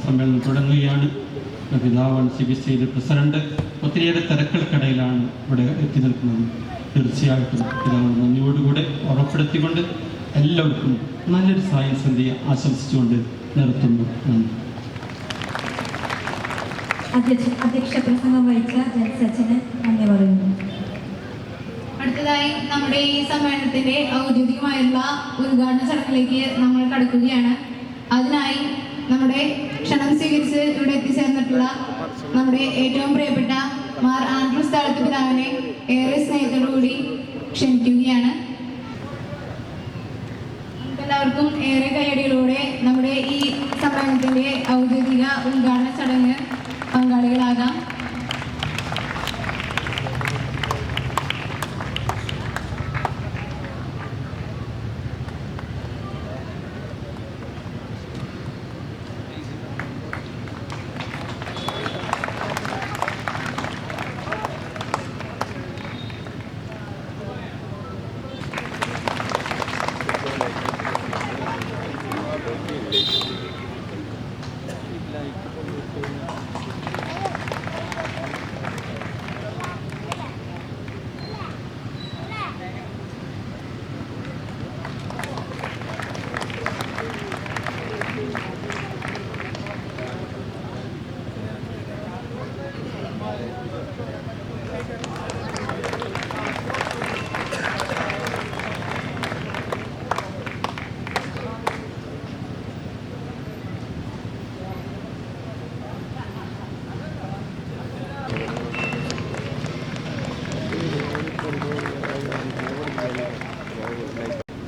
സമ്മേളനം തുടങ്ങുകയാണ്. പിതാവാണ് CBSE പ്രസിഡന്റ്. ഒത്തിരിയേറെ തിരക്കൾക്കിടയിലാണ് ഇവിടെ എത്തി നിൽക്കുന്നത്. തീർച്ചയായിട്ടും പിതാവിന് നന്ദിയോടുകൂടെ ഉറപ്പെടുത്തിക്കൊണ്ട് എല്ലാവർക്കും നല്ലൊരു സായം സന്ധ്യ ആശംസിച്ചുകൊണ്ട് നിർത്തുന്നു. അധ്യക്ഷ പ്രസംഗം വഹിച്ച ജനസച്ചിന് നന്ദി പറയുന്നു. അടുത്തതായി നമ്മുടെ ഈ സമ്മേളനത്തിന്റെ ഔദ്യോഗികമായുള്ള ഉദ്ഘാടന ചടങ്ങിലേക്ക് നമ്മൾ കടക്കുകയാണ്. അതിനായി നമ്മുടെ ക്ഷണം സ്വീകരിച്ച് ഇവിടെ എത്തിച്ചേർന്നിട്ടുള്ള നമ്മുടെ ഏറ്റവും പ്രിയപ്പെട്ട മാർ ആൻഡ്രൂസ് താഴത്ത് പിതാവിനെ ഏറെ സ്നേഹത്തോടുകൂടി ക്ഷണിക്കുകയാണ്. നമുക്കെല്ലാവർക്കും ഏറെ കയ്യടികളോടെ നമ്മുടെ ഈ സമ്മേളനത്തിന്റെ ഔദ്യോഗിക ഉദ്ഘാടന ചടങ്ങ് പങ്കാളികളാകാം.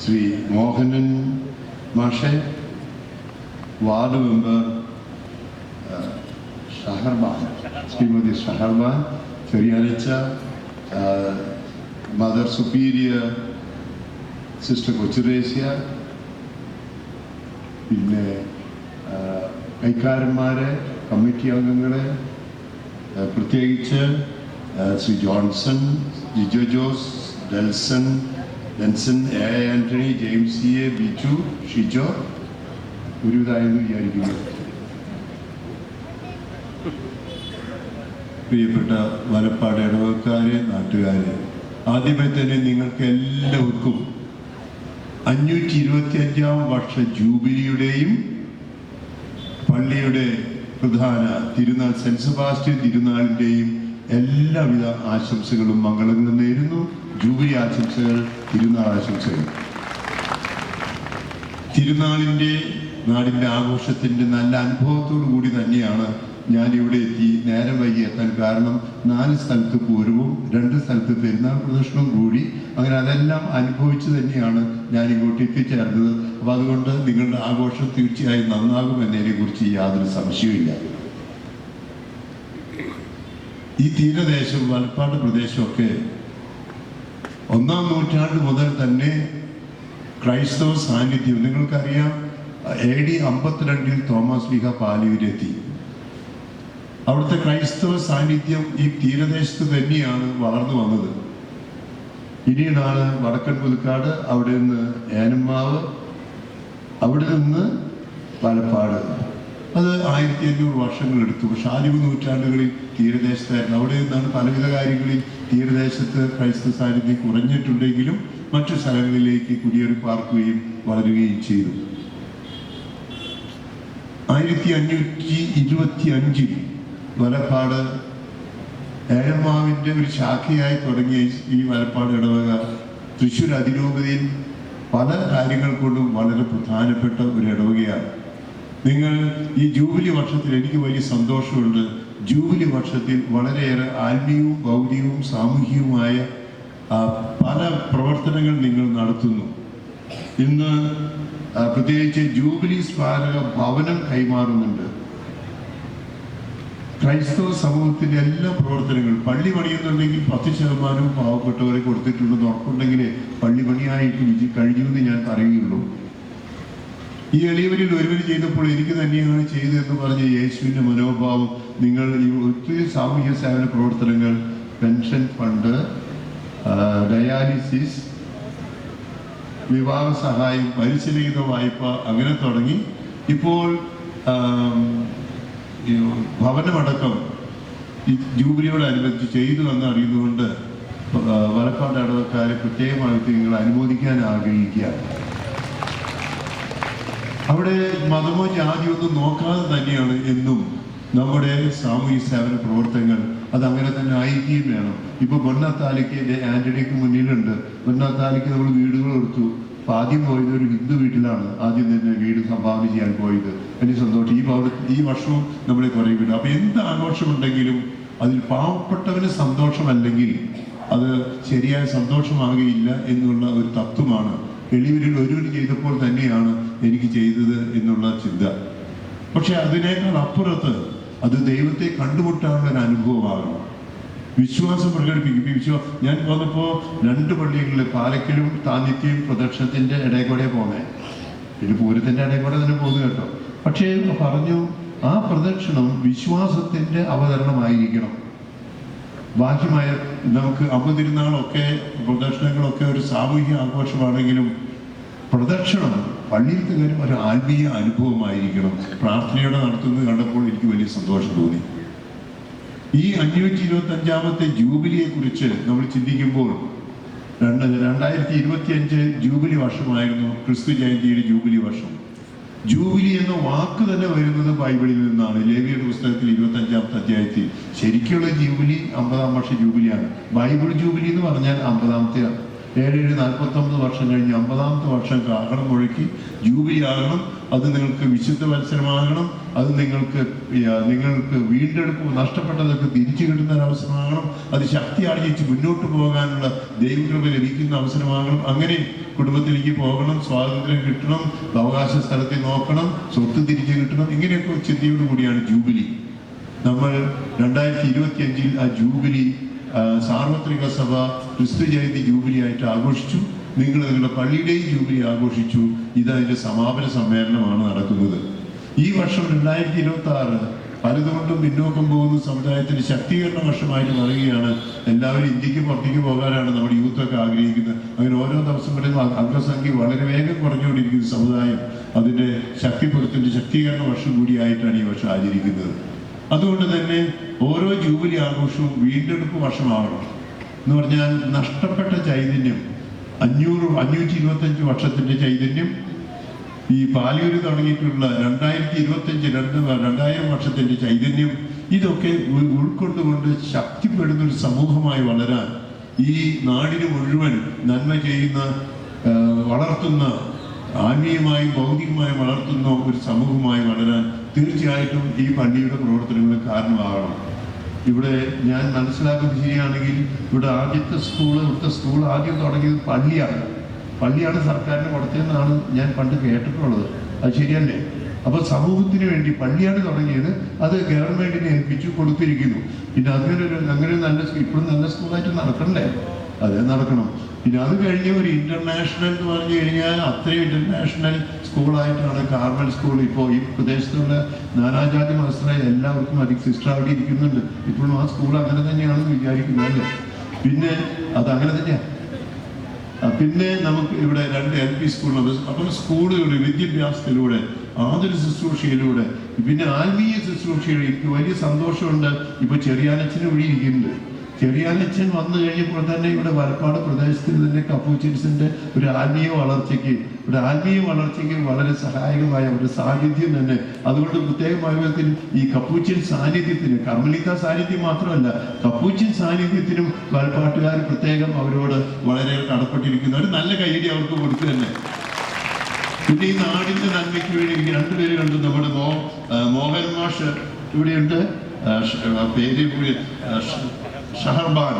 ശ്രീ മോഹനൻ മാഷെ, വാർഡ് മെമ്പർ ഷഹർബാൻ, ശ്രീമതി ഷഹർബാൻ ചെറിയാനിച്ച, മദർ സുപ്പീരിയർ സിസ്റ്റർ കൊച്ചുരേസ്യ, പിന്നെ കൈക്കാരന്മാരെ, കമ്മിറ്റി അംഗങ്ങളെ, പ്രത്യേകിച്ച് Shri Johnson, Jijo Jose, Denson, A Antony, James CA, Biju, Shijo, ഒരുവിധമായെന്ന് വിചാരിക്കുന്നു. പ്രിയപ്പെട്ട വലപ്പാട് ഇടവക്കാരെ, നാട്ടുകാരെ, ആദ്യമേ തന്നെ നിങ്ങൾക്ക് എല്ലാവർക്കും 525-ാം വർഷ ജൂബിലിയുടെയും പള്ളിയുടെ പ്രധാന തിരുനാൾ സെന്റ് സെബാസ്റ്റ്യൻ തിരുനാളിൻ്റെയും എല്ലാവിധ ആശംസകളും മംഗളങ്ങളും നേരുന്നു. ജൂബിലി ആശംസകൾ, തിരുനാൾ ആശംസകൾ. തിരുനാളിൻ്റെ നാടിൻ്റെ ആഘോഷത്തിൻ്റെ നല്ല അനുഭവത്തോടു കൂടി തന്നെയാണ് ഞാനിവിടെ എത്തി. നേരം വൈകി എത്താൻ കാരണം 4 സ്ഥലത്ത് പൂരവും 2 സ്ഥലത്ത് പെരുന്നാൾ പ്രദർശനവും കൂടി, അങ്ങനെ അതെല്ലാം അനുഭവിച്ച് തന്നെയാണ് ഞാൻ ഇങ്ങോട്ട് എത്തിച്ചേർന്നത്. അപ്പം അതുകൊണ്ട് നിങ്ങളുടെ ആഘോഷം തീർച്ചയായും നന്നാകുമെന്നതിനെക്കുറിച്ച് യാതൊരു സംശയവുമില്ല. ഈ തീരദേശം, വലപ്പാട് പ്രദേശമൊക്കെ 1-ാം നൂറ്റാണ്ട് മുതൽ തന്നെ ക്രൈസ്തവ സാന്നിധ്യം, നിങ്ങൾക്കറിയാം, AD 52 തോമസ് ലീഹ പാലിയൂരെത്തി. അവിടുത്തെ ക്രൈസ്തവ സാന്നിധ്യം ഈ തീരദേശത്ത് തന്നെയാണ് വളർന്നു വന്നത്. പിന്നീടാണ് വടക്കൻ പുതുക്കാട്, അവിടെ നിന്ന് ഏനമ്മാവ്, അവിടെ നിന്ന് പാലപ്പാട്. അത് 1500 വർഷങ്ങളെടുത്തു. പക്ഷെ ആദ്യ നൂറ്റാണ്ടുകളിൽ തീരദേശത്തായിരുന്നു. അവിടെ നിന്നാണ് പലവിധ കാര്യങ്ങളിൽ തീരദേശത്ത് ക്രൈസ്തവ സാന്നിധ്യം കുറഞ്ഞിട്ടുണ്ടെങ്കിലും മറ്റു സ്ഥലങ്ങളിലേക്ക് കുടിയേറി പാർക്കുകയും വളരുകയും ചെയ്തു. 1525 വലപ്പാട് ഏഴമാവിൻ്റെ ഒരു ശാഖയായി തുടങ്ങിയ ഈ വലപ്പാട് ഇടവക തൃശ്ശൂർ അതിരൂപതയിൽ പല കാര്യങ്ങൾ കൊണ്ടും വളരെ പ്രധാനപ്പെട്ട ഒരു ഇടവകയാണ്. നിങ്ങൾ ഈ ജൂബിലി വർഷത്തിൽ എനിക്ക് വലിയ സന്തോഷമുണ്ട്. ജൂബിലി വർഷത്തിൽ വളരെയേറെ ആത്മീയവും ഭൗതികവും സാമൂഹികവുമായ പല പ്രവർത്തനങ്ങൾ നിങ്ങൾ നടത്തുന്നു. ഇന്ന് പ്രത്യേകിച്ച് ജൂബിലി സ്മാരക ഭവനം കൈമാറുന്നുണ്ട്. ക്രൈസ്തവ സമൂഹത്തിൻ്റെ എല്ലാ പ്രവർത്തനങ്ങളും പള്ളി പണിയുന്നുണ്ടെങ്കിൽ 10% പാവപ്പെട്ടവരെ കൊടുത്തിട്ടുണ്ടെന്ന് ഉറപ്പുണ്ടെങ്കിൽ പള്ളി പണിയായിട്ട് കഴിഞ്ഞു എന്ന് ഞാൻ പറയുകയുള്ളൂ. ഈ എളിയവരിൽ ഒരുവർ ചെയ്തപ്പോൾ എനിക്ക് തന്നെയാണ് ചെയ്തതെന്ന് പറഞ്ഞ യേശുവിൻ്റെ മനോഭാവം നിങ്ങൾ ഈ ഒത്തിരി സാമൂഹ്യ സേവന പ്രവർത്തനങ്ങൾ, പെൻഷൻ ഫണ്ട്, ഡയാലിസിസ്, വിവാഹ സഹായം, പലിശരഹിത വായ്പ അങ്ങനെ തുടങ്ങി ഇപ്പോൾ ഭവനമടക്കം ഈ ജൂബിലിയോടനുബന്ധിച്ച് ചെയ്തു എന്ന് അറിയുന്നതുകൊണ്ട് വലപ്പാട് ഇടവക്കാരെ പ്രത്യേകമായിട്ട് നിങ്ങൾ അനുമോദിക്കാൻ ആഗ്രഹിക്കുക. അവിടെ മതമോ ജാതിയോ ഒന്നും നോക്കാതെ തന്നെയാണ് എന്നും നമ്മുടെ സാമൂഹ്യ സേവന പ്രവർത്തനങ്ങൾ. അതങ്ങനെ തന്നെ ആയിരിക്കുകയും വേണം. ഇപ്പോൾ ബൊണ്ണത്താലിക്ക് ആന്റണിക്ക് മുന്നിലുണ്ട്. ബൊണ്ണത്താലിക്ക് നമ്മൾ വീടുകൾ എടുത്തു. അപ്പോൾ ആദ്യം പോയത് ഒരു ഹിന്ദു വീട്ടിലാണ് ആദ്യം തന്നെ വീട് സംഭാവന ചെയ്യാൻ പോയത്. എനിക്ക് സന്തോഷം. ഈ വർഷവും നമ്മളെ കുറേ വീട്. അപ്പോൾ എന്ത് ആഘോഷമുണ്ടെങ്കിലും അതിൽ പാവപ്പെട്ടവന് സന്തോഷമല്ലെങ്കിൽ അത് ശരിയായ സന്തോഷമാകുകയില്ല എന്നുള്ള ഒരു തത്വമാണ് എളിയവരിൽ ഒരുവർ ചെയ്തപ്പോൾ തന്നെയാണ് എനിക്ക് ചെയ്തത് എന്നുള്ള ചിന്ത. പക്ഷെ അതിനേക്കാൾ അപ്പുറത്ത് അത് ദൈവത്തെ കണ്ടുമുട്ടാനുള്ള ഒരു അനുഭവമാകണം. വിശ്വാസം പ്രകടിപ്പിക്കും. ഞാൻ വന്നപ്പോൾ 2 പള്ളികളിൽ പാലക്കലും താന്നിത്യം പ്രദക്ഷിണത്തിൻ്റെ ഇടയിൽ കൂടെ പോന്നേ. പിന്നെ പൂരത്തിൻ്റെ ഇടയിൽ കൂടെ തന്നെ പോകുന്നു കേട്ടോ. പക്ഷേ പറഞ്ഞു ആ പ്രദക്ഷിണം വിശ്വാസത്തിൻ്റെ അവതരണമായിരിക്കണം. ബാഹ്യമായ നമുക്ക് അമ്പതിരുന്നാളൊക്കെ പ്രദക്ഷിണങ്ങളൊക്കെ ഒരു സാമൂഹിക ആഘോഷമാണെങ്കിലും പ്രദക്ഷിണം പള്ളിയിൽ കയറും ഒരു ആത്മീയ അനുഭവമായിരിക്കണം. പ്രാർത്ഥനയോടെ നടത്തുന്നത് കണ്ടപ്പോൾ എനിക്ക് വലിയ സന്തോഷം തോന്നി. ഈ 525ാമത്തെ ജൂബിലിയെ കുറിച്ച് നമ്മൾ ചിന്തിക്കുമ്പോൾ 2025 ജൂബിലി വർഷമായിരുന്നു. ക്രിസ്തു ജയന്തിയുടെ ജൂബിലി വർഷം. ജൂബിലി എന്ന വാക്ക് തന്നെ വരുന്നത് ബൈബിളിൽ നിന്നാണ്. ലേവിയുടെ പുസ്തകത്തിൽ 25ാമത്തെ അധ്യായത്തിൽ ശരിക്കുള്ള ജൂബിലി 50ാം വർഷ ജൂബിലിയാണ്. ബൈബിൾ ജൂബിലി എന്ന് പറഞ്ഞാൽ 50ാമത്തെയാണ്. 49 വർഷം കഴിഞ്ഞ് 50ാമത്തെ വർഷം കാഹളം മുഴക്കി ജൂബിലി ആകണം. അത് നിങ്ങൾക്ക് വിശുദ്ധ മത്സരമാകണം. അത് നിങ്ങൾക്ക് വീണ്ടെടുപ്പ്, നഷ്ടപ്പെട്ടതൊക്കെ തിരിച്ചു കിട്ടുന്ന ഒരു അവസരമാകണം. അത് ശക്തി ആർജിച്ച് മുന്നോട്ട് പോകാനുള്ള ദൈവകൃപ ലഭിക്കുന്ന അവസരമാകണം. അങ്ങനെ കുടുംബത്തിലേക്ക് പോകണം, സ്വാതന്ത്ര്യം കിട്ടണം, അവകാശ സ്ഥലത്തിൽ നോക്കണം, സ്വത്ത് തിരിച്ചു കിട്ടണം. ഇങ്ങനെയൊക്കെ ചിന്തയോടു കൂടിയാണ് ജൂബിലി. നമ്മൾ 2025 ആ ജൂബിലി സാർവത്രിക സഭ ക്രിസ്തു ജയന്തി ജൂബിലി ആയിട്ട് ആഘോഷിച്ചു. നിങ്ങളുടെ പള്ളിയുടെയും ജൂബിലി ആഘോഷിച്ചു. ഇതതിൻ്റെ സമാപന സമ്മേളനമാണ് നടക്കുന്നത്. ഈ വർഷം 2026 പലതുകൊണ്ടും പിന്നോക്കം പോകുന്ന സമുദായത്തിന് ശക്തീകരണ വർഷമായിട്ട് പറയുകയാണ്. എല്ലാവരും ഇന്ത്യക്ക് പുറത്തേക്ക് പോകാനാണ് നമ്മുടെ യൂത്തൊക്കെ ആഗ്രഹിക്കുന്നത്. അങ്ങനെ ഓരോ ദിവസം വരുന്ന അംഗസംഖ്യ വളരെ വേഗം കുറഞ്ഞുകൊണ്ടിരിക്കുന്ന സമുദായം അതിൻ്റെ ശക്തിപ്പെടുത്തിൻ്റെ ശക്തീകരണ വർഷം കൂടിയായിട്ടാണ് ഈ വർഷം ആചരിക്കുന്നത്. അതുകൊണ്ട് തന്നെ ഓരോ ജൂബിലി ആഘോഷവും വീണ്ടെടുപ്പ് വർഷമാകണം. എന്ന് പറഞ്ഞാൽ നഷ്ടപ്പെട്ട ചൈതന്യം 525 വർഷത്തിൻ്റെ ചൈതന്യം, ഈ പാലിയൂര് തുടങ്ങിയിട്ടുള്ള 2025 വർഷത്തിൻ്റെ ചൈതന്യം, ഇതൊക്കെ ഉൾക്കൊണ്ടുകൊണ്ട് ശക്തിപ്പെടുന്ന ഒരു സമൂഹമായി വളരാൻ, ഈ നാടിന് മുഴുവൻ നന്മ ചെയ്യുന്ന, വളർത്തുന്ന, ആത്മീയമായും ഭൗതികമായും വളർത്തുന്ന ഒരു സമൂഹമായി വളരാൻ തീർച്ചയായിട്ടും ഈ പള്ളിയുടെ പ്രവർത്തനങ്ങൾ കാരണമാകണം. ഇവിടെ ഞാൻ മനസ്സിലാക്കുന്നത് ശരിയാണെങ്കിൽ ഇവിടുത്തെ സ്കൂൾ ആദ്യം തുടങ്ങിയത് പള്ളിയാണ് സർക്കാരിന് കൊടുത്തതെന്നാണ് ഞാൻ പണ്ട് കേട്ടിട്ടുള്ളത്. അത് ശരിയല്ലേ? അപ്പോൾ സമൂഹത്തിന് വേണ്ടി പള്ളിയാണ് തുടങ്ങിയത്. അത് ഗവൺമെന്റിനെ ഏൽപ്പിച്ചു കൊടുത്തിരിക്കുന്നു. പിന്നെ അങ്ങനെ നല്ല ഇപ്പോഴും നല്ല സ്കൂളായിട്ട് നടക്കണ്ടേ? അത് നടക്കണം. പിന്നെ അത് കഴിഞ്ഞ് ഒരു ഇന്റർനാഷണൽ എന്ന് പറഞ്ഞു കഴിഞ്ഞാൽ അത്രയും ഇന്റർനാഷണൽ സ്കൂളായിട്ടാണ് കാർമൽ സ്കൂൾ. ഇപ്പോൾ ഈ പ്രദേശത്തുള്ള നാനാജാതി മതസ്ഥരായ എല്ലാവർക്കും സിസ്റ്റർ അവിടെ ഇരിക്കുന്നുണ്ട്. ഇപ്പോഴും ആ സ്കൂൾ അങ്ങനെ തന്നെയാണെന്ന് വിചാരിക്കുന്നത് അല്ലേ? പിന്നെ അതങ്ങനെ തന്നെയാണ്. പിന്നെ നമുക്ക് ഇവിടെ 2 LP സ്കൂളുണ്ട്. അപ്പം സ്കൂളുകളുടെ വിദ്യാഭ്യാസത്തിലൂടെ, ആതുര ശുശ്രൂഷയിലൂടെ, പിന്നെ ആത്മീയ ശുശ്രൂഷയിലൂടെ എനിക്ക് വലിയ സന്തോഷമുണ്ട്. ഇപ്പോൾ ചെറിയാനച്ഛന് ഇവിടെ ഇരിക്കുന്നുണ്ട്. ചെറിയാനച്ഛൻ വന്നു കഴിഞ്ഞപ്പോൾ തന്നെ ഇവിടെ വലപ്പാട് പ്രദേശത്തിൽ തന്നെ കപ്പൂച്ചിൻസിന്റെ ഒരു ആത്മീയ വളർച്ചയ്ക്ക് വളരെ സഹായകമായ ഒരു സാന്നിധ്യം തന്നെ. അതുകൊണ്ട് പ്രത്യേകമായ വിധത്തിൽ ഈ കപ്പൂച്ചിൻ സാന്നിധ്യത്തിന്, കർമ്മലീത്ത സാന്നിധ്യം മാത്രമല്ല, കപ്പൂച്ചിൻ സാന്നിധ്യത്തിനും വലപ്പാട്ടുകാർ പ്രത്യേകം അവരോട് വളരെ കടപ്പെട്ടിരിക്കുന്നു. ഒരു നല്ല കൈയടി അവർക്ക് കൊടുത്തു തന്നെ. പിന്നെ ഈ നാടിന്റെ നന്മയ്ക്ക് വേണ്ടി എനിക്ക് രണ്ടുപേര് കണ്ടു. നമ്മുടെ മോഹൻ മാഷ് ഇവിടെയുണ്ട്, പേര് ഷഹർബാൻ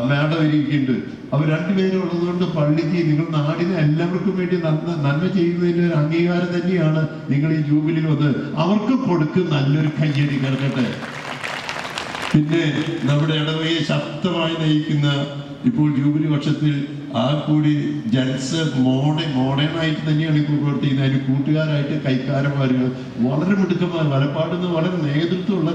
മാഡം ഇരിക്കുന്നുണ്ട്. അവർ രണ്ടുപേരും ഉള്ളതുകൊണ്ട് പള്ളിക്ക്, നിങ്ങൾ നാടിന് എല്ലാവർക്കും വേണ്ടി നന്മ ചെയ്യുന്നതിന് ഒരു അംഗീകാരം തന്നെയാണ് നിങ്ങൾ ഈ ജൂബിലിയിൽ വന്ന് അവർക്ക് കൊടുക്കുന്ന നല്ലൊരു കയ്യടി കേൾക്കട്ടെ. പിന്നെ നമ്മുടെ ഇടവകയെ ശക്തമായി നയിക്കുന്ന, ഇപ്പോൾ ജൂബിലി വർഷത്തിൽ ആ കൂടി ജൻസ് മോഡേണായിട്ട് തന്നെയാണ് ഇപ്പോൾ പ്രവർത്തിക്കുന്നത്. അതിന് കൂട്ടുകാരായിട്ട് കൈക്കാരന്മാരുകൾ വളരെ മിടുക്കന്മാർ, വലപ്പാടുന്ന വളരെ നേതൃത്വമുള്ള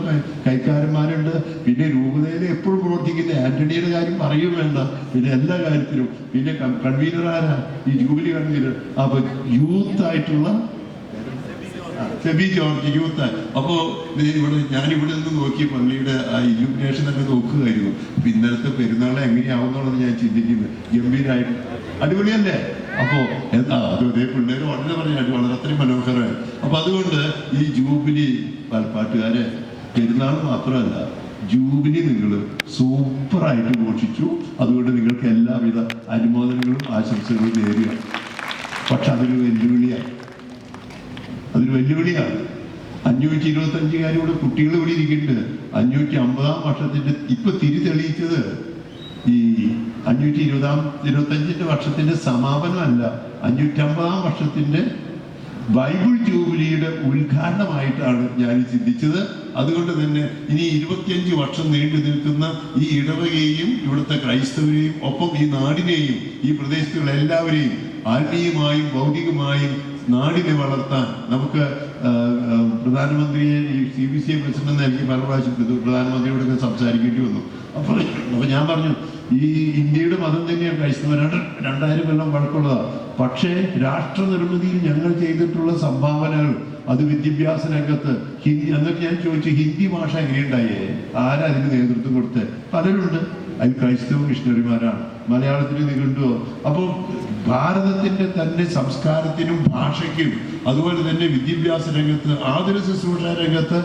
കൈക്കാരന്മാരുണ്ട്. പിന്നെ രൂപതയിൽ എപ്പോഴും പ്രവർത്തിക്കുന്ന ആന്റണിയുടെ കാര്യം പറയും വേണ്ട, പിന്നെ എല്ലാ കാര്യത്തിലും. പിന്നെ കൺവീനർ ആരാ? ഈ ജൂബിലി കൺവീനർ. അപ്പൊ യൂത്ത് ആയിട്ടുള്ള ഫെബി ജോർജ് യൂത്ത്. അപ്പോ ഞാനിവിടെ നിന്ന് നോക്കി പള്ളിയുടെ ആ ഇലുമിനേഷൻ തന്നെ നോക്കുകയായിരുന്നു. ഇന്നലത്തെ പെരുന്നാളെ എങ്ങനെയാവുന്നുള്ളത് ഞാൻ ചിന്തിക്കുന്നത്. ഗംഭീരമായിട്ട് അടിപൊളിയല്ലേ? അപ്പോ അതേ പിള്ളേർ വളരെ പറയാൻ വളരെ അത്രയും മനോഹരമായി. അപ്പൊ അതുകൊണ്ട് ഈ ജൂബിലി പാട്ടുകാരെ പെരുന്നാൾ മാത്രമല്ല, ജൂബിലി നിങ്ങൾ സൂപ്പറായിട്ട് ഘോഷിച്ചു. അതുകൊണ്ട് നിങ്ങൾക്ക് എല്ലാവിധ അനുമോദനങ്ങളും ആശംസകളും നേരുക. പക്ഷെ അതൊരു വെല്ലുവിളിയാണ്. 525 ഇവിടെ കുട്ടികൾ ഇവിടെ ഇരിക്കുന്നുണ്ട്. 550 വർഷത്തിന്റെ ഇപ്പൊ തെളിയിച്ചത് ഈ 525 വർഷത്തിന്റെ സമാപനമല്ല, 550 വർഷത്തിന്റെ ബൈബിൾ ജൂബിലിയുടെ ഉദ്ഘാടനമായിട്ടാണ് ഞാൻ ചിന്തിച്ചത്. അതുകൊണ്ട് തന്നെ ഇനി 25 വർഷം നീണ്ടു നിൽക്കുന്ന ഈ ഇടവകയെയും ഇവിടുത്തെ ക്രൈസ്തവരെയും ഒപ്പം ഈ നാടിനെയും ഈ പ്രദേശത്തുള്ള എല്ലാവരെയും ആത്മീയമായും ഭൗതികമായും നാടിനെ വളർത്താൻ നമുക്ക് പ്രധാനമന്ത്രിയെ, ഈ CBCA പ്രസിഡന്റ് എനിക്ക് പല പ്രാവശ്യം പ്രധാനമന്ത്രിയോടൊക്കെ സംസാരിക്കേണ്ടി വന്നു. അപ്പൊ ഞാൻ പറഞ്ഞു, ഈ ഇന്ത്യയുടെ മതം തന്നെയാണ് ക്രൈസ്തവർ, 2000 കൊല്ലം പഴക്കമുള്ളതാണ്. പക്ഷേ രാഷ്ട്ര നിർമ്മിതിയിൽ ഞങ്ങൾ ചെയ്തിട്ടുള്ള സംഭാവനകൾ, അത് വിദ്യാഭ്യാസ രംഗത്ത് എന്നിട്ട് ഞാൻ ചോദിച്ചു, ഹിന്ദി ഭാഷ എങ്ങനെയുണ്ടായേ? ആരാ അതിന് നേതൃത്വം കൊടുത്തത്? പലരുണ്ട്. അതിൽ ക്രൈസ്തവ മിഷണറിമാരാണ്. മലയാളത്തിൽ നിഘണ്ടുവോ? അപ്പോൾ ഭാരതത്തിന്റെ തന്നെ സംസ്കാരത്തിനും ഭാഷയ്ക്കും അതുപോലെ തന്നെ വിദ്യാഭ്യാസ രംഗത്ത്, ആതുര ശുശ്രൂഷ രംഗത്ത്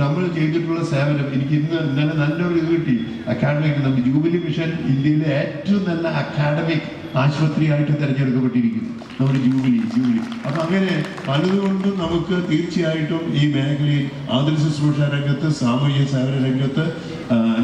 നമ്മൾ ചെയ്തിട്ടുള്ള സേവനം എനിക്ക് ഇന്നലെ നല്ലൊരു ഇത് കിട്ടി. അക്കാഡമിക്, നമ്മുടെ ജൂബിലി മിഷൻ ഇന്ത്യയിലെ ഏറ്റവും നല്ല അക്കാഡമിക് ആശുപത്രിയായിട്ട് തിരഞ്ഞെടുക്കപ്പെട്ടിരിക്കുന്നു നമ്മുടെ ജൂബിലി. അപ്പൊ അങ്ങനെ പലതുകൊണ്ടും നമുക്ക് തീർച്ചയായിട്ടും ഈ മേഖലയിൽ ആതുര ശുശ്രൂഷ രംഗത്ത്, സാമൂഹ്യ സേവന രംഗത്ത്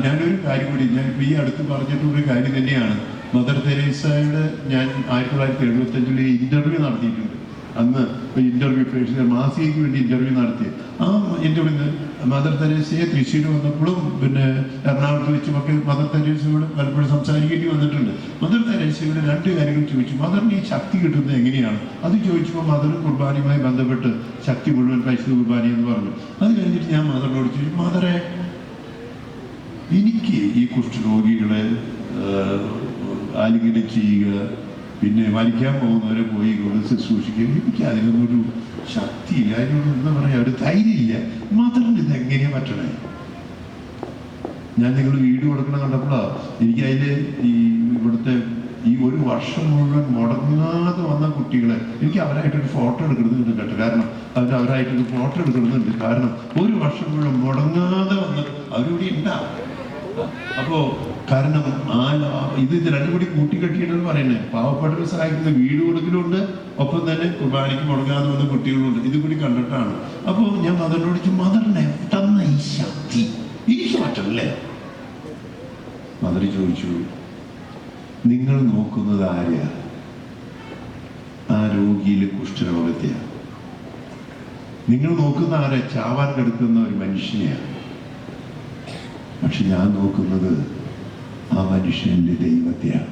ഞാനൊരു കാര്യം കൂടി, ഞാൻ ഈ അടുത്ത് പറഞ്ഞിട്ടുള്ളൊരു കാര്യം തന്നെയാണ്. മദർ തെരേസയുടെ ഞാൻ 1975 ഇന്റർവ്യൂ നടത്തിയിട്ടുണ്ട്. അന്ന് ഇന്റർവ്യൂ പ്രേക്ഷകർ മാസികയ്ക്ക് വേണ്ടി ഇന്റർവ്യൂ നടത്തി. ആ ഇന്റർവ്യൂ മദർ തെരേസയെ തൃശ്ശൂർ വന്നപ്പോഴും പിന്നെ എറണാകുളത്ത് വെച്ചുമൊക്കെ മദർ തെരേസയോട് പലപ്പോഴും സംസാരിക്കേണ്ടി വന്നിട്ടുണ്ട്. മദർ തെരേസയുടെ 2 കാര്യങ്ങൾ ചോദിച്ചു. മദറിന് ഈ ശക്തി കിട്ടുന്നത് എങ്ങനെയാണ്? അത് ചോദിച്ചപ്പോൾ മദർ കുർബാനയുമായി ബന്ധപ്പെട്ട് ശക്തി മുഴുവൻ ക്രൈസ്തവ കുർബാന എന്ന് പറഞ്ഞു. അത് കഴിഞ്ഞിട്ട് ഞാൻ മദറിനോട് ചോദിച്ചു, മദറെ, എനിക്ക് ഈ കുഷ്ഠരോഗികളെ ആലിംഗനം ചെയ്യുക, പിന്നെ മരിക്കാൻ പോകുന്നവരെ പോയി കൊണ്ട് ശുശ്രൂഷിക്കുക, എനിക്ക് അതിനൊന്നൊരു ശക്തിയില്ല, അതിനൊന്നും എന്താ പറയുക, ഒരു ധൈര്യമില്ല. മാത്രമല്ല ഇതെങ്ങനെയാ പറ്റണേ? ഞാൻ നിങ്ങൾ വീട് കൊടുക്കണം കണ്ടപ്പോഴാണ് എനിക്ക് അതിൽ ഈ ഇവിടുത്തെ ഈ ഒരു വർഷം മുഴുവൻ മുടങ്ങാതെ വന്ന കുട്ടികളെ എനിക്ക് അവരായിട്ടൊരു ഫോട്ടോ എടുക്കണമെന്നുണ്ട് കേട്ടോ. കാരണം അവരായിട്ടൊരു ഫോട്ടോ എടുക്കണമെന്നുണ്ട്. കാരണം ഒരു വർഷം മുഴുവൻ മുടങ്ങാതെ വന്ന അവരിവിടെ ഉണ്ടാവും. അപ്പോ കാരണം ഇത് 2 കൂടി കൂട്ടിക്കെട്ടിയിട്ടാണ് പറയുന്നത്. പാവപ്പെട്ടവരെ സഹായിക്കുന്ന വീട് കൊടുക്കലുണ്ട്, ഒപ്പം തന്നെ കുർബാനയ്ക്ക് മുടങ്ങാതെ വന്ന കുട്ടികളുണ്ട്. ഇത് കൂടി കണ്ടിട്ടാണ്. അപ്പോൾ ഞാൻ മദറിനോട് ചോദിച്ചു, മദറിനെ എവിടെന്ന ഈ ശക്തി? എനിക്ക് പറ്റല്ലേ? മദർ ചോദിച്ചു, നിങ്ങൾ നോക്കുന്നത് ആരെയാ? ആ രോഗിയിലെ കുഷ്ഠരോഗത്തെയാണ്. നിങ്ങൾ നോക്കുന്ന ആരെ? ചാവാൻ കിടക്കുന്ന ഒരു മനുഷ്യനെയാണ്. പക്ഷെ ഞാൻ നോക്കുന്നത് ആ മനുഷ്യന്റെ ദൈവത്തെയാണ്.